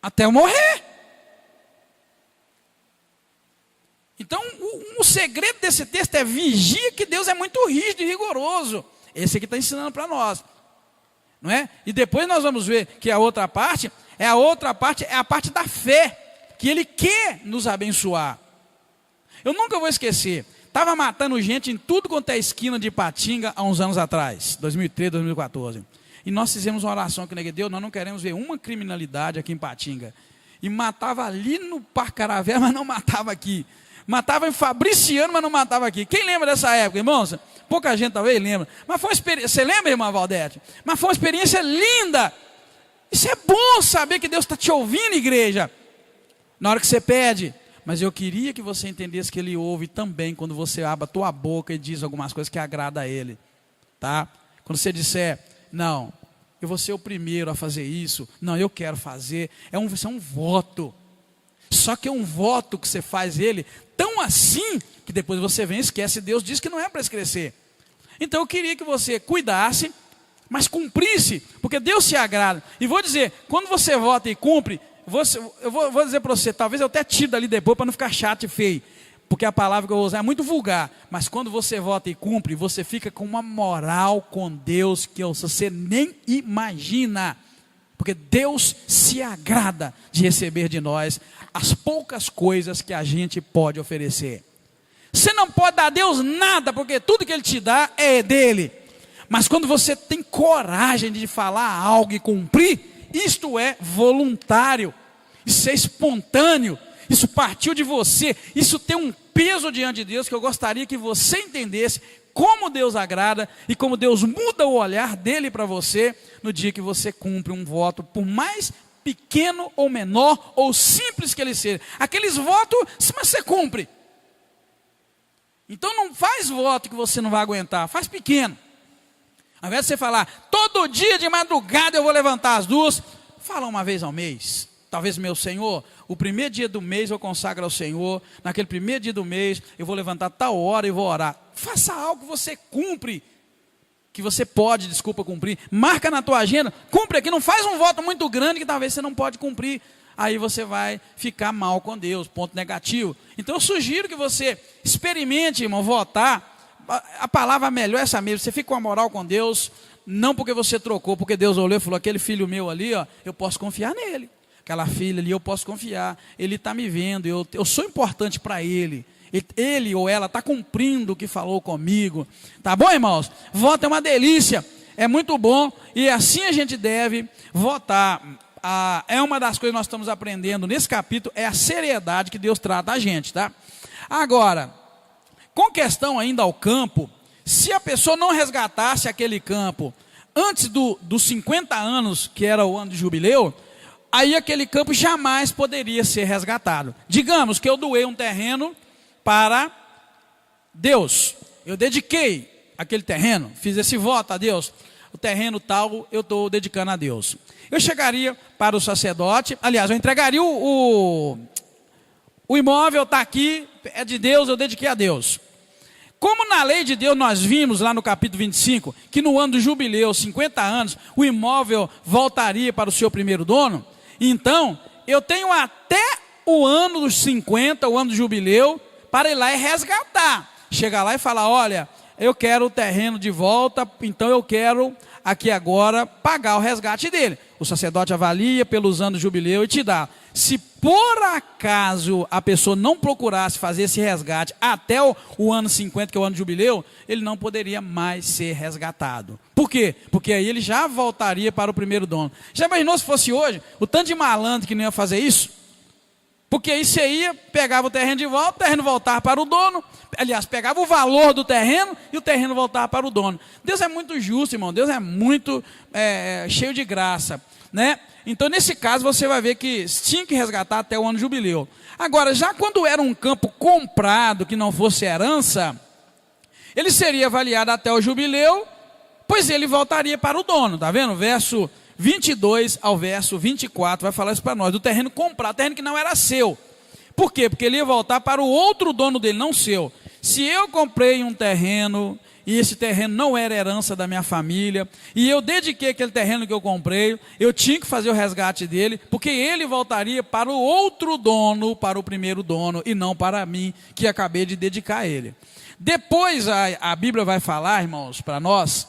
Até eu morrer. Então, o segredo desse texto é vigia que Deus é muito rígido e rigoroso. Esse aqui está ensinando para nós. Não é? E depois nós vamos ver que a parte é a parte da fé, que Ele quer nos abençoar. Eu nunca vou esquecer, estava matando gente em tudo quanto é esquina de Ipatinga há uns anos atrás, 2013, 2014. E nós fizemos uma oração aqui na igreja, Deus, nós não queremos ver uma criminalidade aqui em Ipatinga. E matava ali no Parque Caravela, mas não matava aqui. Matava em Fabriciano, mas não matava aqui. Quem lembra dessa época, irmãos? Pouca gente talvez lembra. Mas foi uma experiência. Você lembra, irmã Valdete? Mas foi uma experiência linda. Isso é bom saber que Deus está te ouvindo, igreja. Na hora que você pede. Mas eu queria que você entendesse que Ele ouve também quando você abre a tua boca e diz algumas coisas que agrada a Ele. Tá? Quando você disser, não, eu vou ser o primeiro a fazer isso. Não, eu quero fazer. Isso é um voto. Só que é um voto que você faz ele tão assim, que depois você vem e esquece. Deus diz que não é para esquecer. Então eu queria que você cuidasse, mas cumprisse, porque Deus se agrada. E vou dizer, quando você vota e cumpre, eu vou dizer para você, talvez eu até tire dali depois para não ficar chato e feio, porque a palavra que eu vou usar é muito vulgar. Mas quando você vota e cumpre, você fica com uma moral com Deus que você nem imagina. Porque Deus se agrada de receber de nós as poucas coisas que a gente pode oferecer. Você não pode dar a Deus nada, porque tudo que Ele te dá é dele. Mas quando você tem coragem de falar algo e cumprir, isto é voluntário, isso é espontâneo, isso partiu de você, isso tem um peso diante de Deus que eu gostaria que você entendesse como Deus agrada e como Deus muda o olhar dele para você no dia que você cumpre um voto, por mais pequeno ou menor ou simples que ele seja. Aqueles votos, mas você cumpre. Então não faz voto que você não vai aguentar, faz pequeno. Ao invés de você falar, todo dia de madrugada eu vou levantar as duas, fala uma vez ao mês. Talvez, meu Senhor, o primeiro dia do mês eu consagro ao Senhor, naquele primeiro dia do mês eu vou levantar tal hora e vou orar. Faça algo que você cumpre, que você pode, cumprir. Marca na tua agenda, cumpre aqui, não faz um voto muito grande que talvez você não pode cumprir. Aí você vai ficar mal com Deus, ponto negativo. Então eu sugiro que você experimente, irmão, votar. A palavra melhor é essa mesmo, você fica com a moral com Deus, não porque você trocou, porque Deus olhou e falou, aquele filho meu ali, ó, eu posso confiar nele. Aquela filha ali, eu posso confiar. Ele está me vendo, eu sou importante para ele. Ele ou ela está cumprindo o que falou comigo. Tá bom, irmãos? Voto é uma delícia, é muito bom. E assim a gente deve votar. É uma das coisas que nós estamos aprendendo nesse capítulo, é a seriedade que Deus trata a gente, tá? Agora, com questão ainda ao campo, se a pessoa não resgatasse aquele campo antes dos 50 anos, que era o ano de jubileu, aí aquele campo jamais poderia ser resgatado. Digamos que eu doei um terreno para Deus. Eu dediquei aquele terreno, fiz esse voto a Deus. O terreno tal eu estou dedicando a Deus. Eu chegaria para o sacerdote, aliás, eu entregaria o imóvel, está aqui, é de Deus, eu dediquei a Deus. Como na lei de Deus nós vimos lá no capítulo 25, que no ano do jubileu, 50 anos, o imóvel voltaria para o seu primeiro dono, então eu tenho até o ano dos 50, o ano do jubileu, para ir lá e resgatar. Chegar lá e falar, olha, eu quero o terreno de volta, então eu quero aqui agora pagar o resgate dele. O sacerdote avalia pelos anos de jubileu e te dá. Se por acaso a pessoa não procurasse fazer esse resgate até o ano 50, que é o ano de jubileu, ele não poderia mais ser resgatado. Por quê? Porque aí ele já voltaria para o primeiro dono. Já imaginou se fosse hoje, o tanto de malandro que não ia fazer isso? Porque aí você ia, pegava o terreno de volta, o terreno voltava para o dono. Aliás, pegava o valor do terreno e o terreno voltava para o dono. Deus é muito justo, irmão. Deus é muito cheio de graça, né? Então, nesse caso, você vai ver que tinha que resgatar até o ano de jubileu. Agora, já quando era um campo comprado, que não fosse herança, ele seria avaliado até o jubileu, pois ele voltaria para o dono. Tá vendo? Verso 22 ao verso 24 vai falar isso para nós, do terreno comprado, terreno que não era seu. Por quê? Porque ele ia voltar para o outro dono dele, não seu. Se eu comprei um terreno, e esse terreno não era herança da minha família, e eu dediquei aquele terreno que eu comprei, eu tinha que fazer o resgate dele, porque ele voltaria para o outro dono, para o primeiro dono, e não para mim, que acabei de dedicar ele. Depois a Bíblia vai falar, irmãos, para nós,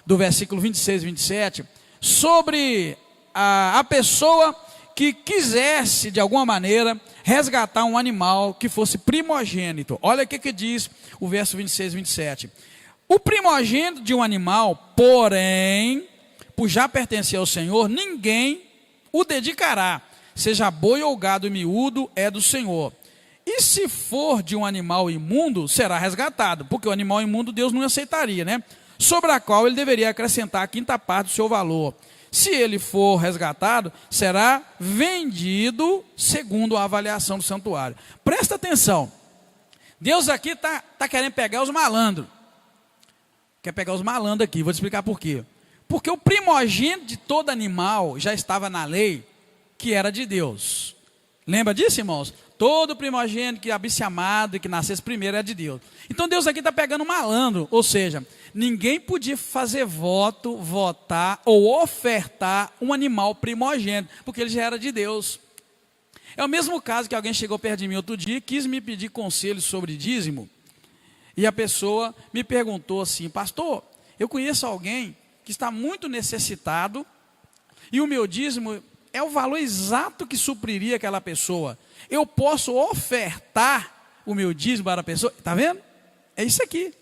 do versículo 26 e 27, sobre a pessoa que quisesse, de alguma maneira, resgatar um animal que fosse primogênito. Olha o que diz o verso 26 e 27. O primogênito de um animal, porém, por já pertencer ao Senhor, ninguém o dedicará. Seja boi ou gado miúdo, é do Senhor. E se for de um animal imundo, será resgatado, porque o animal imundo Deus não aceitaria, né? Sobre a qual ele deveria acrescentar a quinta parte do seu valor. Se ele for resgatado, será vendido segundo a avaliação do santuário. Presta atenção, Deus aqui está querendo pegar os malandros. Quer pegar os malandros aqui, vou te explicar por quê. Porque o primogênito de todo animal já estava na lei, que era de Deus. Lembra disso, irmãos? Todo primogênito que habisse amado e que nascesse primeiro é de Deus. Então Deus aqui está pegando malandro, ou seja, ninguém podia fazer voto, votar ou ofertar um animal primogênito, porque ele já era de Deus. É o mesmo caso que alguém chegou perto de mim outro dia, quis me pedir conselho sobre dízimo, e a pessoa me perguntou assim: pastor, eu conheço alguém que está muito necessitado, e o meu dízimo é o valor exato que supriria aquela pessoa. Eu posso ofertar o meu dízimo para a pessoa? Está vendo? É isso aqui.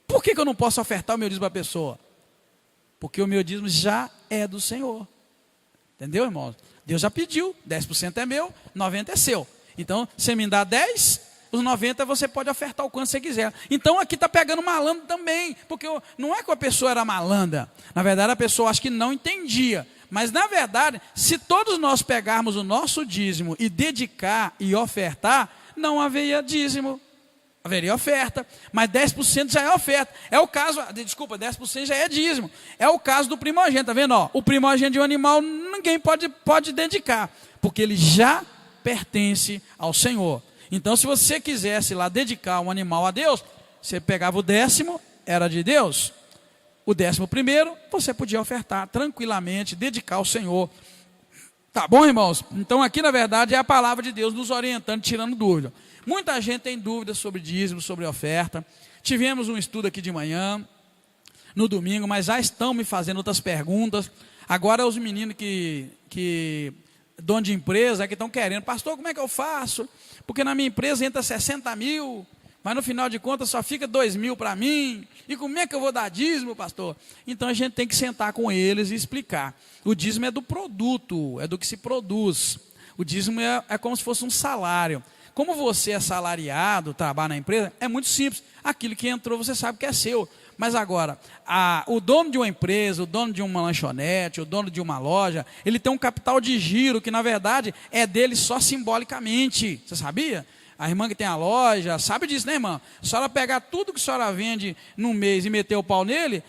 Por que eu não posso ofertar o meu dízimo para a pessoa? Porque o meu dízimo já é do Senhor. Entendeu, irmãos? Deus já pediu, 10% é meu, 90% é seu. Então, você me dá 10, os 90 você pode ofertar o quanto você quiser. Então, aqui está pegando malandro também, porque não é que a pessoa era malandra. Na verdade, a pessoa acho que não entendia. Mas, na verdade, se todos nós pegarmos o nosso dízimo e dedicar e ofertar, não haveria dízimo. Haveria oferta, mas 10% já é oferta. É o caso, 10% já é dízimo. É o caso do primogênito, tá vendo? Ó, o primogênito de um animal ninguém pode dedicar, porque ele já pertence ao Senhor. Então, se você quisesse lá dedicar um animal a Deus, você pegava o 10º, era de Deus. O 11º, você podia ofertar tranquilamente, dedicar ao Senhor. Tá bom, irmãos? Então aqui na verdade é a palavra de Deus nos orientando, tirando dúvida. Muita gente tem dúvidas sobre dízimo, sobre oferta. Tivemos um estudo aqui de manhã, no domingo, mas já estão me fazendo outras perguntas. Agora os meninos que dono de empresa, que estão querendo: pastor, como é que eu faço? Porque na minha empresa entra 60 mil, mas no final de contas só fica 2 mil para mim. E como é que eu vou dar dízimo, pastor? Então a gente tem que sentar com eles e explicar. O dízimo é do produto, é do que se produz. O dízimo é como se fosse um salário. Como você é salariado, trabalha na empresa, é muito simples. Aquilo que entrou você sabe que é seu. Mas agora, o dono de uma empresa, o dono de uma lanchonete, o dono de uma loja, ele tem um capital de giro que na verdade é dele só simbolicamente. Você sabia? A irmã que tem a loja, sabe disso, né, irmã? Se a senhora pegar tudo que a senhora vende num mês e meter o pau nele,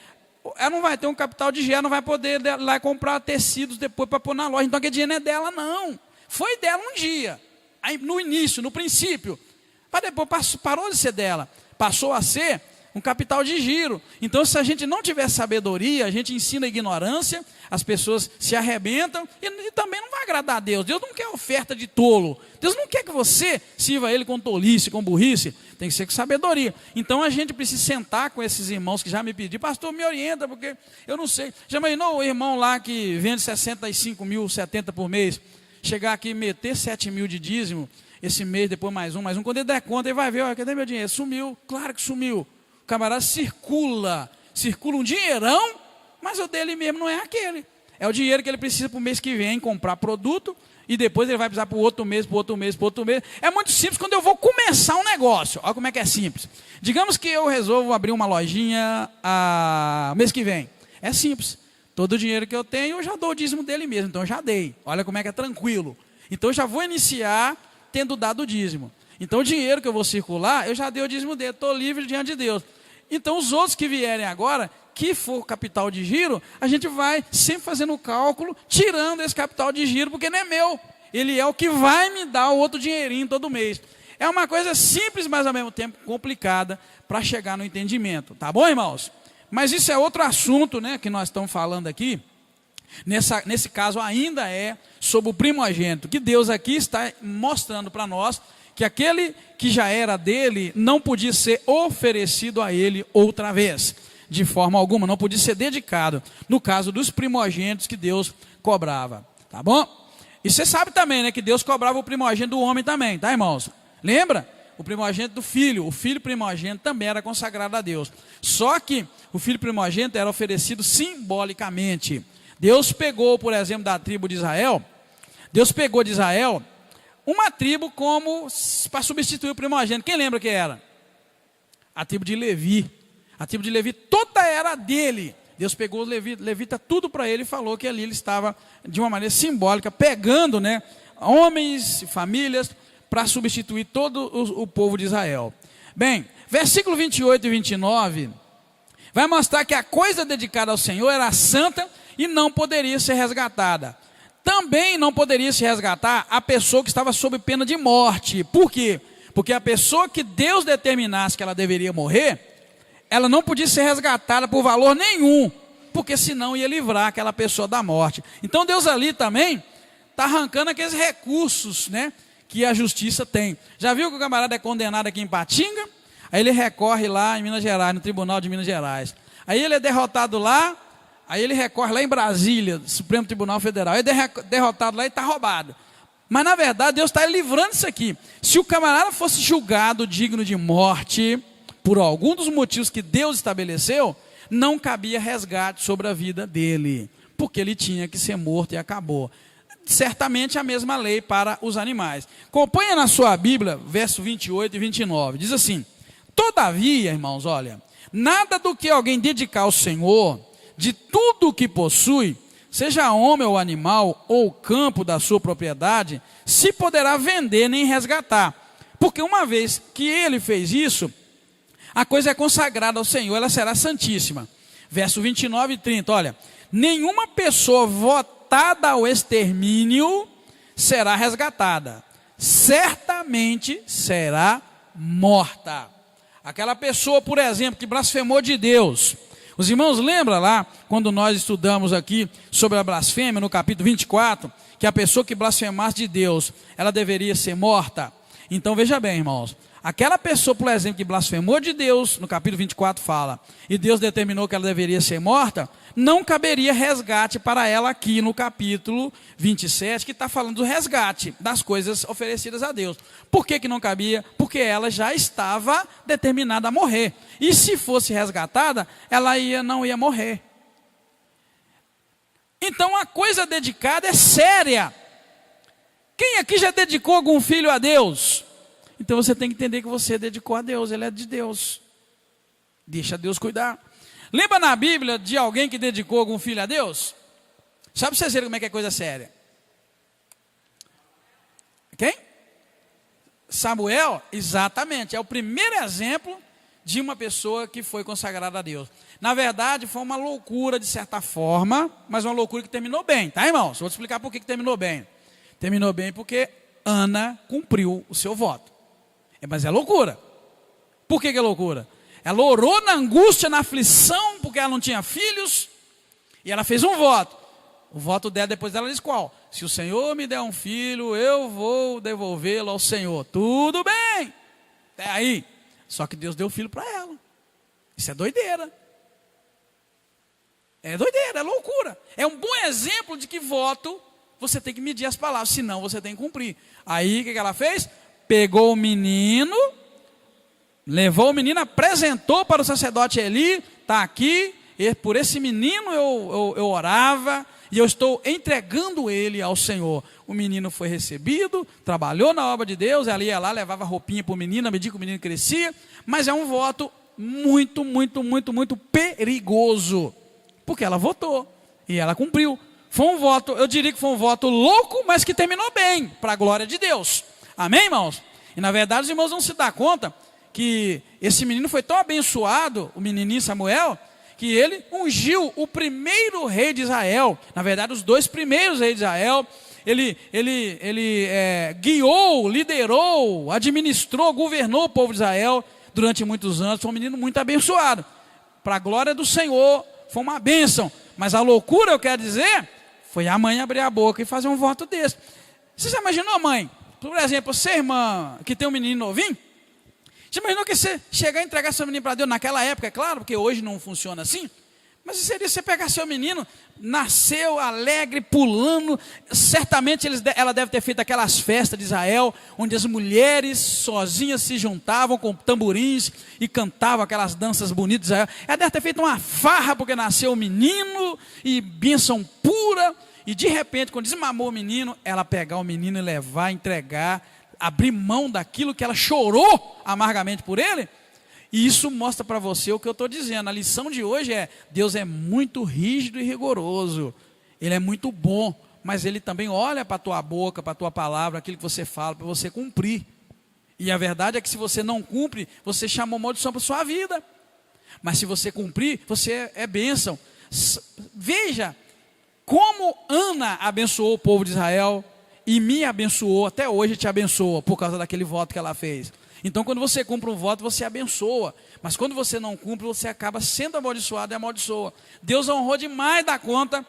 ela não vai ter um capital de giro, não vai poder ir lá comprar tecidos depois para pôr na loja. Então aquele dinheiro não é dela, não. Foi dela um dia, aí, no início, no princípio. Mas depois parou de ser dela, passou a ser um capital de giro. Então, se a gente não tiver sabedoria, a gente ensina a ignorância, as pessoas se arrebentam e também não vai agradar a Deus. Deus não quer oferta de tolo. Deus não quer que você sirva a Ele com tolice, com burrice. Tem que ser com sabedoria. Então a gente precisa sentar com esses irmãos que já me pediram, pastor, me orienta, porque eu não sei. Já imaginou o irmão lá que vende 65 mil, 70 por mês, chegar aqui e meter 7 mil de dízimo, esse mês, depois mais um, quando ele der conta, ele vai ver, olha, cadê meu dinheiro? Sumiu, claro que sumiu. O camarada circula um dinheirão, mas o dele mesmo não é aquele. É o dinheiro que ele precisa para o mês que vem comprar produto, e depois ele vai precisar para o outro mês, para o outro mês, para o outro mês. É muito simples quando eu vou começar um negócio. Olha como é que é simples. Digamos que eu resolvo abrir uma lojinha mês que vem. É simples. Todo o dinheiro que eu tenho, eu já dou o dízimo dele mesmo. Então eu já dei. Olha como é que é tranquilo. Então eu já vou iniciar tendo dado o dízimo. Então o dinheiro que eu vou circular, eu já dei o dízimo dele. Estou livre diante de Deus. Então os outros que vierem agora, que for capital de giro, a gente vai sempre fazendo o cálculo, tirando esse capital de giro, porque não é meu. Ele é o que vai me dar o outro dinheirinho todo mês. É uma coisa simples, mas ao mesmo tempo complicada para chegar no entendimento. Tá bom, irmãos? Mas isso é outro assunto, né, que nós estamos falando aqui. Nesse caso ainda é sobre o primogênito, que Deus aqui está mostrando para nós que aquele que já era dele não podia ser oferecido a ele outra vez. De forma alguma, não podia ser dedicado, no caso dos primogênitos que Deus cobrava, tá bom? E você sabe também, né, que Deus cobrava o primogênito do homem também, tá, irmãos? Lembra? O primogênito do filho, o filho primogênito também era consagrado a Deus. Só que o filho primogênito era oferecido simbolicamente. Deus pegou, por exemplo, da tribo de Israel, Deus pegou de Israel uma tribo como para substituir o primogênito. Quem lembra que era? A tribo de Levi. A tribo de Levi toda era dele. Deus pegou o levita tudo para ele e falou que ali ele estava de uma maneira simbólica, pegando, né, homens e famílias para substituir todo o povo de Israel. Bem, versículo 28 e 29 vai mostrar que a coisa dedicada ao Senhor era santa e não poderia ser resgatada. Também não poderia se resgatar a pessoa que estava sob pena de morte. Por quê? Porque a pessoa que Deus determinasse que ela deveria morrer, ela não podia ser resgatada por valor nenhum, porque senão ia livrar aquela pessoa da morte. Então Deus ali também está arrancando aqueles recursos, né, que a justiça tem. Já viu que o camarada é condenado aqui em Patinga? Aí ele recorre lá em Minas Gerais, no Tribunal de Minas Gerais. Aí ele é derrotado lá, aí ele recorre lá em Brasília, Supremo Tribunal Federal. Aí é derrotado lá e está roubado. Mas na verdade Deus está livrando isso aqui. Se o camarada fosse julgado digno de morte, por algum dos motivos que Deus estabeleceu, não cabia resgate sobre a vida dele, porque ele tinha que ser morto e acabou. Certamente a mesma lei para os animais. Acompanha na sua Bíblia, verso 28 e 29, diz assim: todavia, irmãos, olha, nada do que alguém dedicar ao Senhor, de tudo o que possui, seja homem ou animal, ou campo da sua propriedade, se poderá vender nem resgatar, porque uma vez que ele fez isso, a coisa é consagrada ao Senhor, ela será santíssima. Verso 29 e 30, olha: nenhuma pessoa votada ao extermínio será resgatada, certamente será morta. Aquela pessoa, por exemplo, que blasfemou de Deus. Os irmãos lembram lá, quando nós estudamos aqui sobre a blasfêmia, no capítulo 24, que a pessoa que blasfemasse de Deus, ela deveria ser morta. Então veja bem, irmãos, aquela pessoa, por exemplo, que blasfemou de Deus, no capítulo 24 fala, e Deus determinou que ela deveria ser morta, não caberia resgate para ela aqui no capítulo 27, que está falando do resgate das coisas oferecidas a Deus. Por que não cabia? Porque ela já estava determinada a morrer. E se fosse resgatada, ela não ia morrer. Então a coisa dedicada é séria. Quem aqui já dedicou algum filho a Deus? Então você tem que entender que você dedicou a Deus, ele é de Deus. Deixa Deus cuidar. Lembra na Bíblia de alguém que dedicou algum filho a Deus? Sabe pra vocês verem como é que é coisa séria? Quem? Samuel? Exatamente, é o primeiro exemplo de uma pessoa que foi consagrada a Deus. Na verdade, foi uma loucura de certa forma, mas uma loucura que terminou bem, tá, irmãos? Vou te explicar por que terminou bem. Terminou bem porque Ana cumpriu o seu voto. Mas é loucura. Por que é loucura? Ela orou na angústia, na aflição, porque ela não tinha filhos, e ela fez um voto. O voto dela, depois ela diz qual? Se o Senhor me der um filho, eu vou devolvê-lo ao Senhor. Tudo bem. Até aí. Só que Deus deu o filho para ela. Isso é doideira. É doideira, é loucura. É um bom exemplo de que voto você tem que medir as palavras, senão você tem que cumprir. Aí o que ela fez? Pegou o menino, levou o menino, apresentou para o sacerdote Eli, está aqui, e por esse menino eu orava, e eu estou entregando ele ao Senhor. O menino foi recebido, trabalhou na obra de Deus, ela ia lá, levava roupinha para o menino, à medida que o menino crescia, mas é um voto muito, muito, muito, muito perigoso, porque ela votou, e ela cumpriu. Foi um voto, eu diria que foi um voto louco, mas que terminou bem, para a glória de Deus. Amém, irmãos? E na verdade os irmãos vão se dar conta que esse menino foi tão abençoado, o menininho Samuel, que ele ungiu o primeiro rei de Israel, na verdade os 2 primeiros reis de Israel. Ele guiou, liderou, administrou, governou o povo de Israel durante muitos anos. Foi um menino muito abençoado, para a glória do Senhor, foi uma bênção. Mas a loucura, eu quero dizer, foi a mãe abrir a boca e fazer um voto desse. Você já imaginou, mãe? Por exemplo, você, irmã, que tem um menino novinho, você imaginou que você chegar e entregar seu menino para Deus naquela época, é claro, porque hoje não funciona assim, mas seria você pegar seu menino, nasceu alegre, pulando, certamente ela deve ter feito aquelas festas de Israel, onde as mulheres sozinhas se juntavam com tamborins e cantavam aquelas danças bonitas de Israel. Ela deve ter feito uma farra porque nasceu o menino, e bênção pura, e de repente, quando desmamou o menino, ela pegar o menino e levar, entregar, abrir mão daquilo que ela chorou amargamente por ele. E isso mostra para você o que eu estou dizendo. A lição de hoje é: Deus é muito rígido e rigoroso. Ele é muito bom, mas Ele também olha para a tua boca, para a tua palavra, aquilo que você fala, para você cumprir. E a verdade é que se você não cumpre, você chamou maldição para a sua vida. Mas se você cumprir, você é bênção. Veja como Ana abençoou o povo de Israel e me abençoou, até hoje te abençoa, por causa daquele voto que ela fez. Então, quando você cumpre um voto, você abençoa. Mas quando você não cumpre, você acaba sendo amaldiçoado e amaldiçoa. Deus honrou demais da conta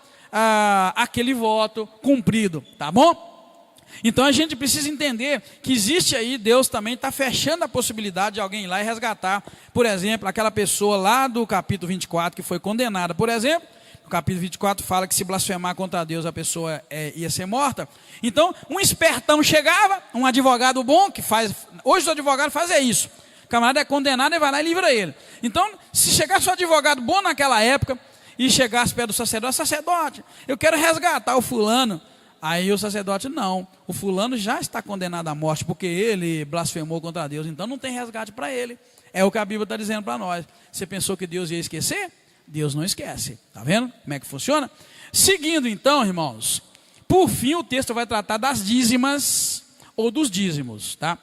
aquele voto cumprido, tá bom? Então, a gente precisa entender que existe aí, Deus também está fechando a possibilidade de alguém ir lá e resgatar, por exemplo, aquela pessoa lá do capítulo 24, que foi condenada, por exemplo. No capítulo 24 fala que se blasfemar contra Deus a pessoa ia ser morta. Então um espertão chegava, um advogado bom, que faz, hoje o advogado faz isso, o camarada é condenado e vai lá e livra ele. Então se chegasse um advogado bom naquela época e chegasse perto do sacerdote: sacerdote, eu quero resgatar o fulano. Aí o sacerdote: não, o fulano já está condenado à morte, porque ele blasfemou contra Deus, então não tem resgate para ele. É o que a Bíblia está dizendo para nós. Você pensou que Deus ia esquecer? Deus não esquece, está vendo como é que funciona? Seguindo então, irmãos, por fim o texto vai tratar das dízimas ou dos dízimos, tá?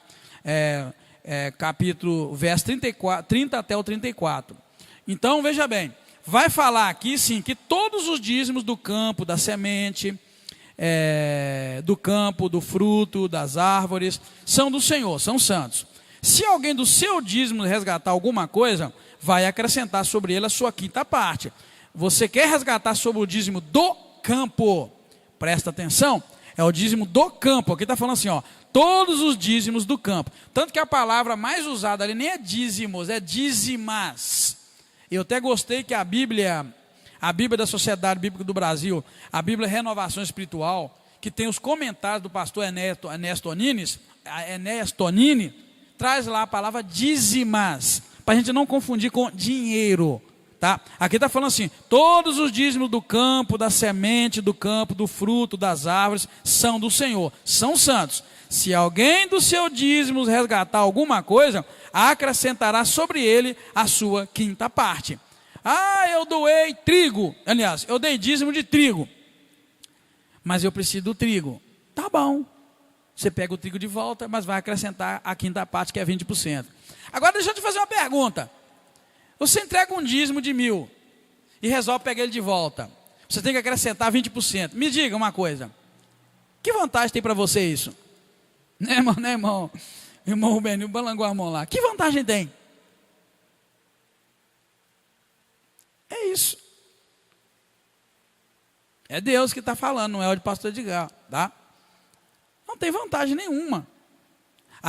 Capítulo, verso 30 até o 34. Então veja bem, vai falar aqui sim que todos os dízimos do campo, da semente, do campo, do fruto, das árvores, são do Senhor, são santos. Se alguém do seu dízimo resgatar alguma coisa, vai acrescentar sobre ele a sua quinta parte. Você quer resgatar sobre o dízimo do campo? Presta atenção, é o dízimo do campo. Aqui está falando assim, ó, todos os dízimos do campo. Tanto que a palavra mais usada ali nem é dízimos, é dízimas. Eu até gostei que a Bíblia da Sociedade Bíblica do Brasil, a Bíblia Renovação Espiritual, que tem os comentários do pastor Enéas Tonini, traz lá a palavra dízimas, para a gente não confundir com dinheiro, tá? Aqui está falando assim: todos os dízimos do campo, da semente do campo, do fruto, das árvores, são do Senhor, são santos. Se alguém do seu dízimo resgatar alguma coisa, acrescentará sobre ele a sua quinta parte. Ah, eu doei trigo, aliás, eu dei dízimo de trigo, mas eu preciso do trigo. Tá bom, você pega o trigo de volta, mas vai acrescentar a quinta parte, que é 20%. Agora deixa eu te fazer uma pergunta. Você entrega um dízimo de 1.000 e resolve pegar ele de volta. Você tem que acrescentar 20%. Me diga uma coisa: que vantagem tem para você isso? Né, irmão? Né, irmão? Irmão Rubênio balangou a mão lá. Que vantagem tem? É isso. É Deus que está falando, não é o de pastor Edgar, tá? Não tem vantagem nenhuma.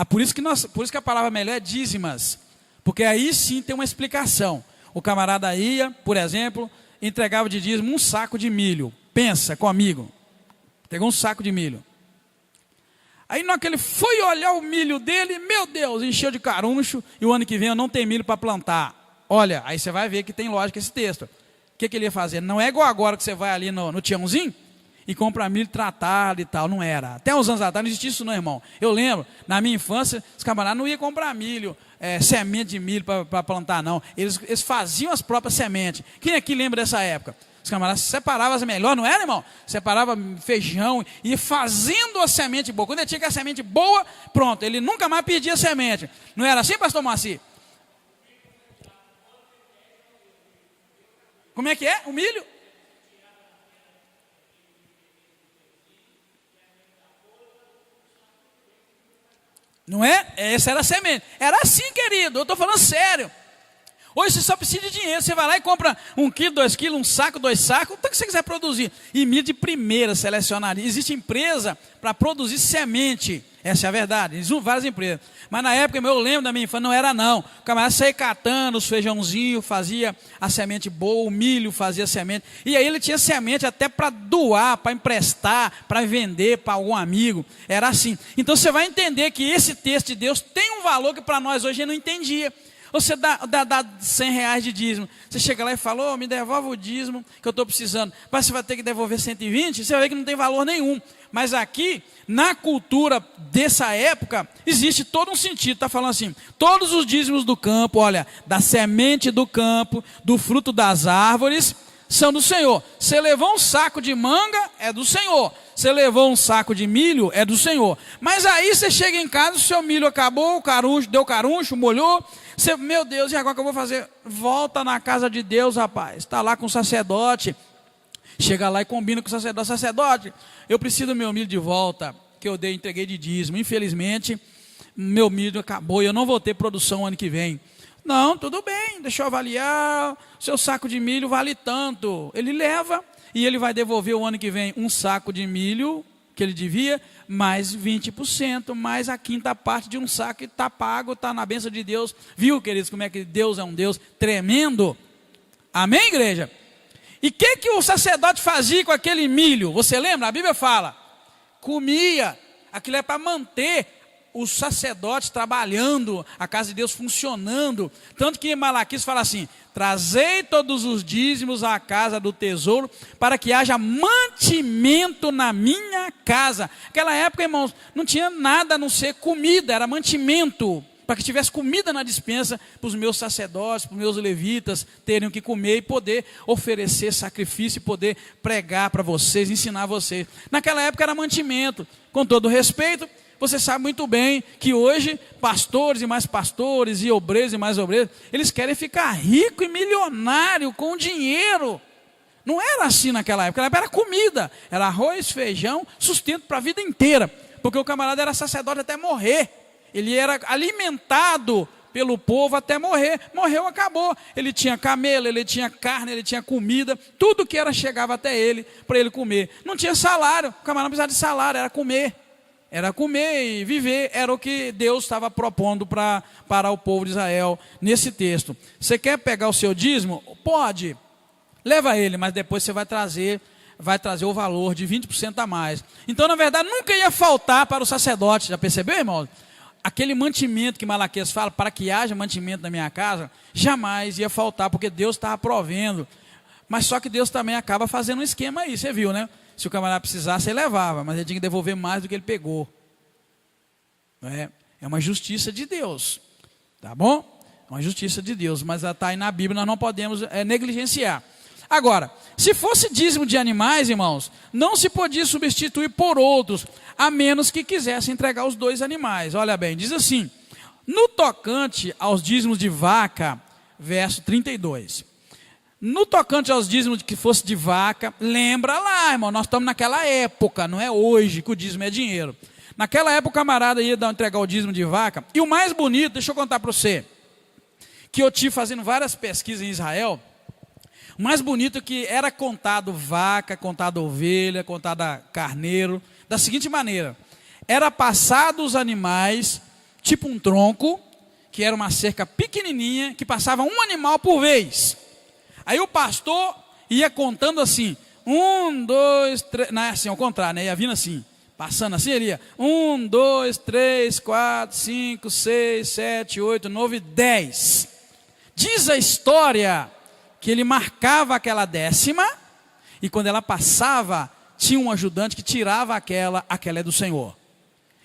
Por isso que a palavra melhor é dízimas, Porque aí sim tem uma explicação. O camarada ia, por exemplo, entregava de dízimo um saco de milho. Pensa comigo. Pegou um saco de milho. Aí na hora que ele foi olhar o milho dele, meu Deus, encheu de caruncho, e o ano que vem eu não tenho milho para plantar. Olha, aí você vai ver que tem lógica esse texto. O que ele ia fazer? Não é igual agora que você vai ali no Tiãozinho e compra milho tratado e tal, não era. Até uns anos atrás não existia isso não, irmão. Eu lembro, na minha infância, os camaradas não iam comprar milho, semente de milho para plantar não. Eles faziam as próprias sementes. Quem aqui lembra dessa época? Os camaradas separavam as melhores, não era, irmão? Separava feijão e ia fazendo a semente boa. Quando ele tinha que a semente boa, pronto, ele nunca mais pedia semente. Não era assim, pastor Moacir? Como é que é? O milho? Não é? Essa era a semente. Era assim, querido, eu estou falando sério. Hoje você só precisa de dinheiro, você vai lá e compra 1 quilo, 2 quilos, um saco, 2 sacos, o que você quiser produzir. E milho de primeira selecionaria. Existe empresa para produzir semente, essa é a verdade, existem várias empresas. Mas na época, eu lembro da minha infância, não era não. O camarada saía catando os feijãozinhos, fazia a semente boa, o milho fazia semente. E aí ele tinha semente até para doar, para emprestar, para vender para algum amigo. Era assim. Então você vai entender que esse texto de Deus tem um valor que para nós hoje não entendia. Você dá 100 reais de dízimo. Você chega lá e fala, me devolve o dízimo que eu estou precisando. Mas você vai ter que devolver 120, você vai ver que não tem valor nenhum. Mas aqui, na cultura dessa época, existe todo um sentido. Está falando assim, todos os dízimos do campo, olha, da semente do campo, do fruto das árvores, são do Senhor. Você levou um saco de manga, é do Senhor. Você levou um saco de milho, é do Senhor. Mas aí você chega em casa, o seu milho acabou, o caruncho, deu caruncho, molhou. Você, meu Deus, e agora o que eu vou fazer? Volta na casa de Deus, rapaz. Está lá com o sacerdote. Chega lá e combina com o sacerdote. Sacerdote, eu preciso do meu milho de volta, que eu entreguei de dízimo. Infelizmente, meu milho acabou e eu não vou ter produção ano que vem. Não, tudo bem, deixa eu avaliar. Seu saco de milho vale tanto. Ele leva e ele vai devolver o ano que vem um saco de milho que ele devia, mais 20%, mais a quinta parte de um saco que está pago, está na bênção de Deus. Viu, queridos, como é que Deus é um Deus tremendo? Amém, igreja? E o que o sacerdote fazia com aquele milho? Você lembra? A Bíblia fala, comia. Aquilo é para manter os sacerdotes trabalhando, a casa de Deus funcionando. Tanto que Malaquias fala assim, trazei todos os dízimos à casa do tesouro, para que haja mantimento na minha casa. Naquela época, irmãos, não tinha nada a não ser comida, era mantimento, para que tivesse comida na despensa, para os meus sacerdotes, para os meus levitas, terem o que comer e poder oferecer sacrifício, e poder pregar para vocês, ensinar vocês. Naquela época era mantimento, com todo respeito. Você sabe muito bem que hoje, pastores e obreiros e mais obreiros, eles querem ficar rico e milionário com dinheiro. Não era assim naquela época, era comida, era arroz, feijão, sustento para a vida inteira. Porque o camarada era sacerdote até morrer. Ele era alimentado pelo povo até morrer. Morreu, acabou. Ele tinha camelo, ele tinha carne, ele tinha comida. Tudo que era chegava até ele, para ele comer. Não tinha salário, o camarada não precisava de salário, era comer. Era comer e viver, era o que Deus estava propondo para o povo de Israel nesse texto. Você quer pegar o seu dízimo? Pode, leva ele, mas depois você vai trazer o valor de 20% a mais. Então, na verdade, nunca ia faltar para o sacerdote, já percebeu, irmão? Aquele mantimento que Malaquias fala, para que haja mantimento na minha casa, jamais ia faltar, porque Deus estava provendo. Mas só que Deus também acaba fazendo um esquema aí, você viu, né? Se o camarada precisasse, ele levava, mas ele tinha que devolver mais do que ele pegou. É uma justiça de Deus, tá bom? É uma justiça de Deus, mas ela está aí na Bíblia, nós não podemos negligenciar. Agora, se fosse dízimo de animais, irmãos, não se podia substituir por outros, a menos que quisesse entregar os 2 animais. Olha bem, diz assim, no tocante aos dízimos de vaca, verso 32. No tocante aos dízimos que fosse de vaca, lembra lá, irmão, nós estamos naquela época, não é hoje que o dízimo é dinheiro. Naquela época o camarada ia entregar o dízimo de vaca, e o mais bonito, deixa eu contar para você, que eu tive fazendo várias pesquisas em Israel, o mais bonito é que era contado vaca, contado ovelha, contado carneiro, da seguinte maneira, era passado os animais, tipo um tronco, que era uma cerca pequenininha, que passava um animal por vez. Aí o pastor ia contando assim, 1, 2, 3, não é assim, ao contrário, né? Ia vindo assim, passando assim, ele ia, 1, 2, 3, 4, 5, 6, 7, 8, 9, 10. Diz a história que ele marcava aquela 10ª, e quando ela passava, tinha um ajudante que tirava aquela é do Senhor.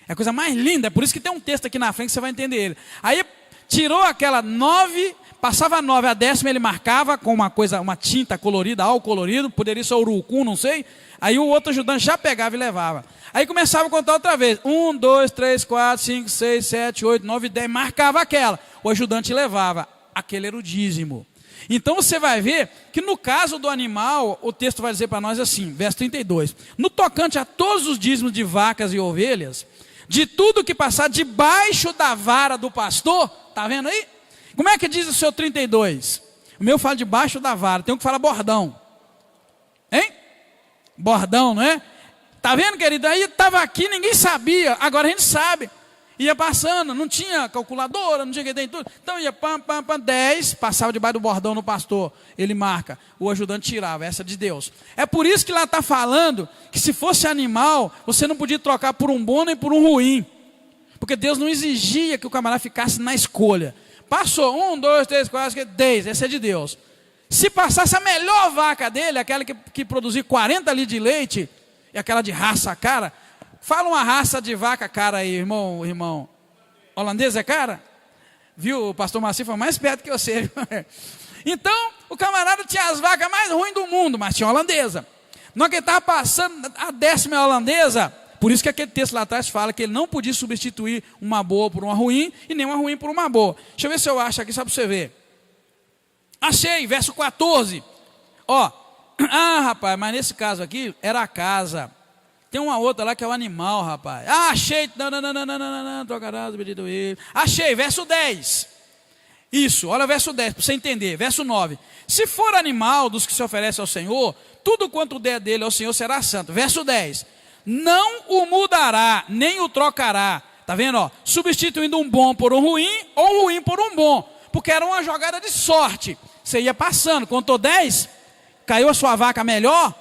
É a coisa mais linda, é por isso que tem um texto aqui na frente que você vai entender ele. Aí tirou aquela 9, passava a 9, a 10ª ele marcava com uma tinta colorida, álcool colorido, poderia ser urucum, não sei. Aí o outro ajudante já pegava e levava. Aí começava a contar outra vez, 1, 2, 3, 4, 5, 6, 7, 8, 9, 10, marcava aquela. O ajudante levava, aquele era o dízimo. Então você vai ver que no caso do animal, o texto vai dizer para nós assim, verso 32. No tocante a todos os dízimos de vacas e ovelhas, de tudo que passar debaixo da vara do pastor, está vendo aí? Como é que diz o seu 32? O meu fala debaixo da vara, tem um que fala bordão. Hein? Bordão, não é? Está vendo, querido? Aí estava aqui, ninguém sabia, agora a gente sabe. Ia passando, não tinha calculadora, não tinha que ter tudo. Então ia 10, passava debaixo do bordão no pastor, ele marca, o ajudante tirava, essa é de Deus. É por isso que lá está falando que se fosse animal, você não podia trocar por um bom nem por um ruim. Porque Deus não exigia que o camarada ficasse na escolha. Passou 1, 2, 3, 4, 10, essa é de Deus. Se passasse a melhor vaca dele, aquela que produzia 40 litros de leite, e aquela de raça cara, fala uma raça de vaca cara aí, irmão. Holandês é cara? Viu, o pastor Marcinho foi mais perto que você. Então, o camarada tinha as vacas mais ruins do mundo, mas tinha holandesa. Na hora que ele estava passando, a 10ª holandesa, por isso que aquele texto lá atrás fala que ele não podia substituir uma boa por uma ruim, e nem uma ruim por uma boa. Deixa eu ver se eu acho aqui, só para você ver. Achei, verso 14. Ó, rapaz, mas nesse caso aqui, era a casa. Tem uma outra lá que é o animal, rapaz. Achei. Não. Trocarás o pedido ele. Achei, verso 10. Isso, olha o verso 10, para você entender. Verso 9. Se for animal dos que se oferece ao Senhor, tudo quanto der dele ao Senhor será santo. Verso 10. Não o mudará, nem o trocará. Está vendo? Ó? Substituindo um bom por um ruim, ou um ruim por um bom. Porque era uma jogada de sorte. Você ia passando, contou 10, caiu a sua vaca melhor,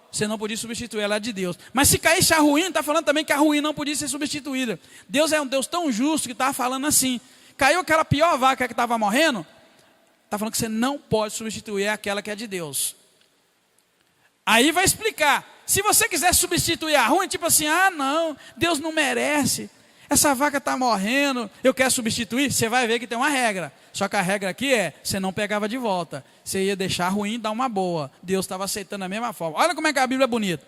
você não podia substituir, ela é de Deus. Mas se caísse a ruim, está falando também que a ruim não podia ser substituída. Deus é um Deus tão justo que está falando assim. Caiu aquela pior vaca que estava morrendo, está falando que você não pode substituir aquela que é de Deus. Aí vai explicar. Se você quiser substituir a ruim, tipo assim, não, Deus não merece. Essa vaca está morrendo, eu quero substituir. Você vai ver que tem uma regra. Só que a regra aqui você não pegava de volta. Você ia deixar ruim e dar uma boa. Deus estava aceitando da mesma forma. Olha como é que a Bíblia é bonita.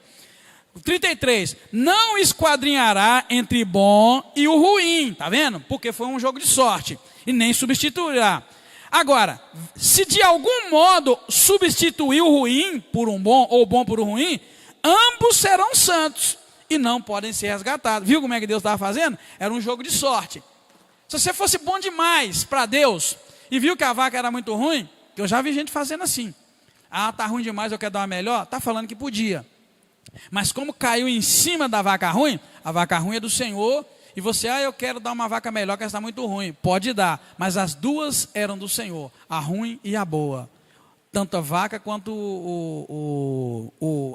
33. Não esquadrinhará entre bom e o ruim. Está vendo? Porque foi um jogo de sorte. E nem substituirá. Agora, se de algum modo substituir o ruim por um bom, ou o bom por um ruim, ambos serão santos e não podem ser resgatados. Viu como é que Deus estava fazendo? Era um jogo de sorte. Se você fosse bom demais para Deus e viu que a vaca era muito ruim, que eu já vi gente fazendo assim. Tá ruim demais, eu quero dar uma melhor. Está falando que podia. Mas como caiu em cima da vaca ruim, a vaca ruim é do Senhor, e você, eu quero dar uma vaca melhor, que essa está muito ruim. Pode dar, mas as duas eram do Senhor, a ruim e a boa. Tanto a vaca quanto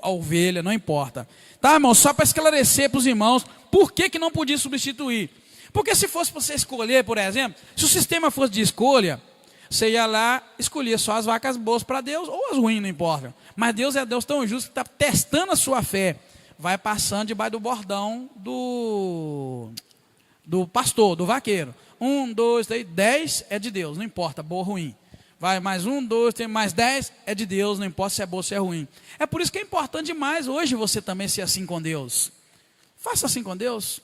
a ovelha, não importa. Tá, irmão? Só para esclarecer para os irmãos, por que não podia substituir? Porque se fosse para você escolher, por exemplo, se o sistema fosse de escolha, você ia lá, escolhia só as vacas boas para Deus, ou as ruins, não importa. Mas Deus é Deus tão justo que está testando a sua fé. Vai passando debaixo do bordão do pastor, do vaqueiro. 1, 2, 3, 10 é de Deus, não importa, boa ou ruim. Vai mais 1, 2, 3, mais 10 é de Deus, não importa se é boa ou se é ruim. É por isso que é importante demais hoje você também ser assim com Deus. Faça assim com Deus.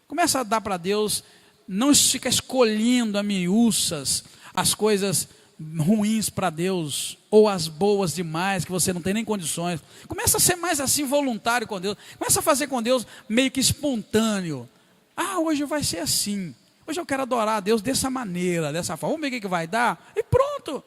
Começa a dar para Deus, não fica escolhendo a miúças as coisas ruins para Deus, ou as boas demais, que você não tem nem condições. Começa a ser mais assim voluntário com Deus. Começa a fazer com Deus meio que espontâneo. Hoje vai ser assim. Hoje eu quero adorar a Deus dessa maneira, dessa forma. Vamos ver o que vai dar? E pronto.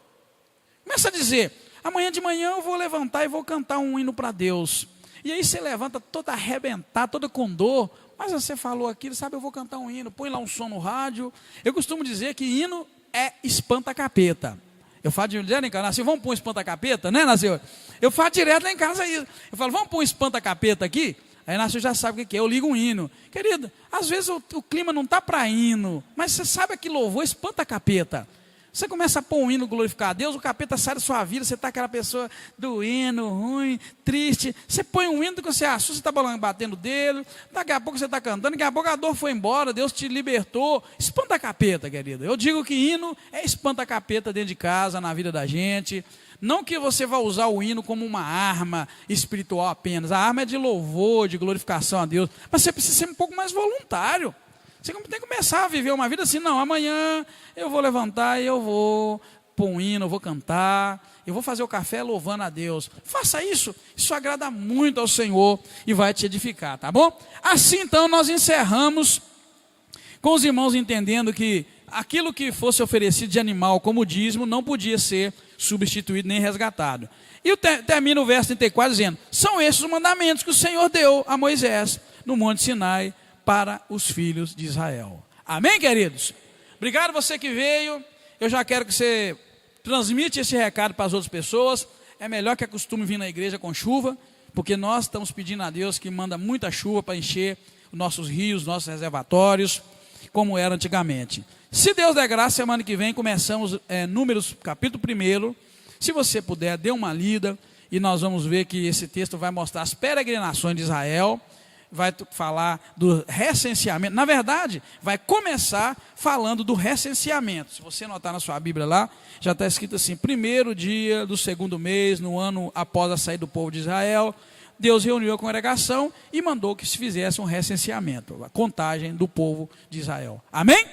Começa a dizer, amanhã de manhã eu vou levantar e vou cantar um hino para Deus. E aí você levanta toda arrebentada, toda com dor, mas você falou aquilo, sabe, eu vou cantar um hino, põe lá um som no rádio. Eu costumo dizer que hino é espanta-capeta. Eu falo direto em casa, Nasceu, vamos pôr um espanta-capeta, né, Nasceu? Eu falo direto lá em casa isso. Eu falo, vamos pôr um espanta-capeta aqui? Aí Nasceu já sabe o que é, eu ligo um hino. Querido, às vezes o clima não está para hino, mas você sabe que louvor espanta-capeta. Você começa a pôr um hino glorificar a Deus, o capeta sai da sua vida, você está aquela pessoa doendo, ruim, triste. Você põe um hino que você assusta, você está batendo o dedo, daqui a pouco você está cantando, daqui a pouco a dor foi embora, Deus te libertou. Espanta capeta, querido. Eu digo que hino é espanta capeta dentro de casa, na vida da gente. Não que você vá usar o hino como uma arma espiritual apenas. A arma é de louvor, de glorificação a Deus. Mas você precisa ser um pouco mais voluntário. Você tem que começar a viver uma vida assim, não, amanhã eu vou levantar e eu vou pôr um hino, eu vou cantar, eu vou fazer o café louvando a Deus. Faça isso, isso agrada muito ao Senhor e vai te edificar, tá bom? Assim então nós encerramos com os irmãos entendendo que aquilo que fosse oferecido de animal como dízimo não podia ser substituído nem resgatado. E termina o verso 34 dizendo, são esses os mandamentos que o Senhor deu a Moisés no Monte Sinai, para os filhos de Israel. Amém, queridos? Obrigado você que veio. Eu já quero que você transmite esse recado para as outras pessoas. É melhor que acostume vir na igreja com chuva, porque nós estamos pedindo a Deus que manda muita chuva para encher os nossos rios, nossos reservatórios, como era antigamente. Se Deus der graça, semana que vem começamos Números capítulo 1. Se você puder, dê uma lida e nós vamos ver que esse texto vai mostrar as peregrinações de Israel. Vai falar do recenseamento. Na verdade, vai começar falando do recenseamento. Se você notar na sua Bíblia lá, já está escrito assim, 1º dia do 2º mês, no ano após a saída do povo de Israel, Deus reuniu a congregação e mandou que se fizesse um recenseamento, a contagem do povo de Israel. Amém?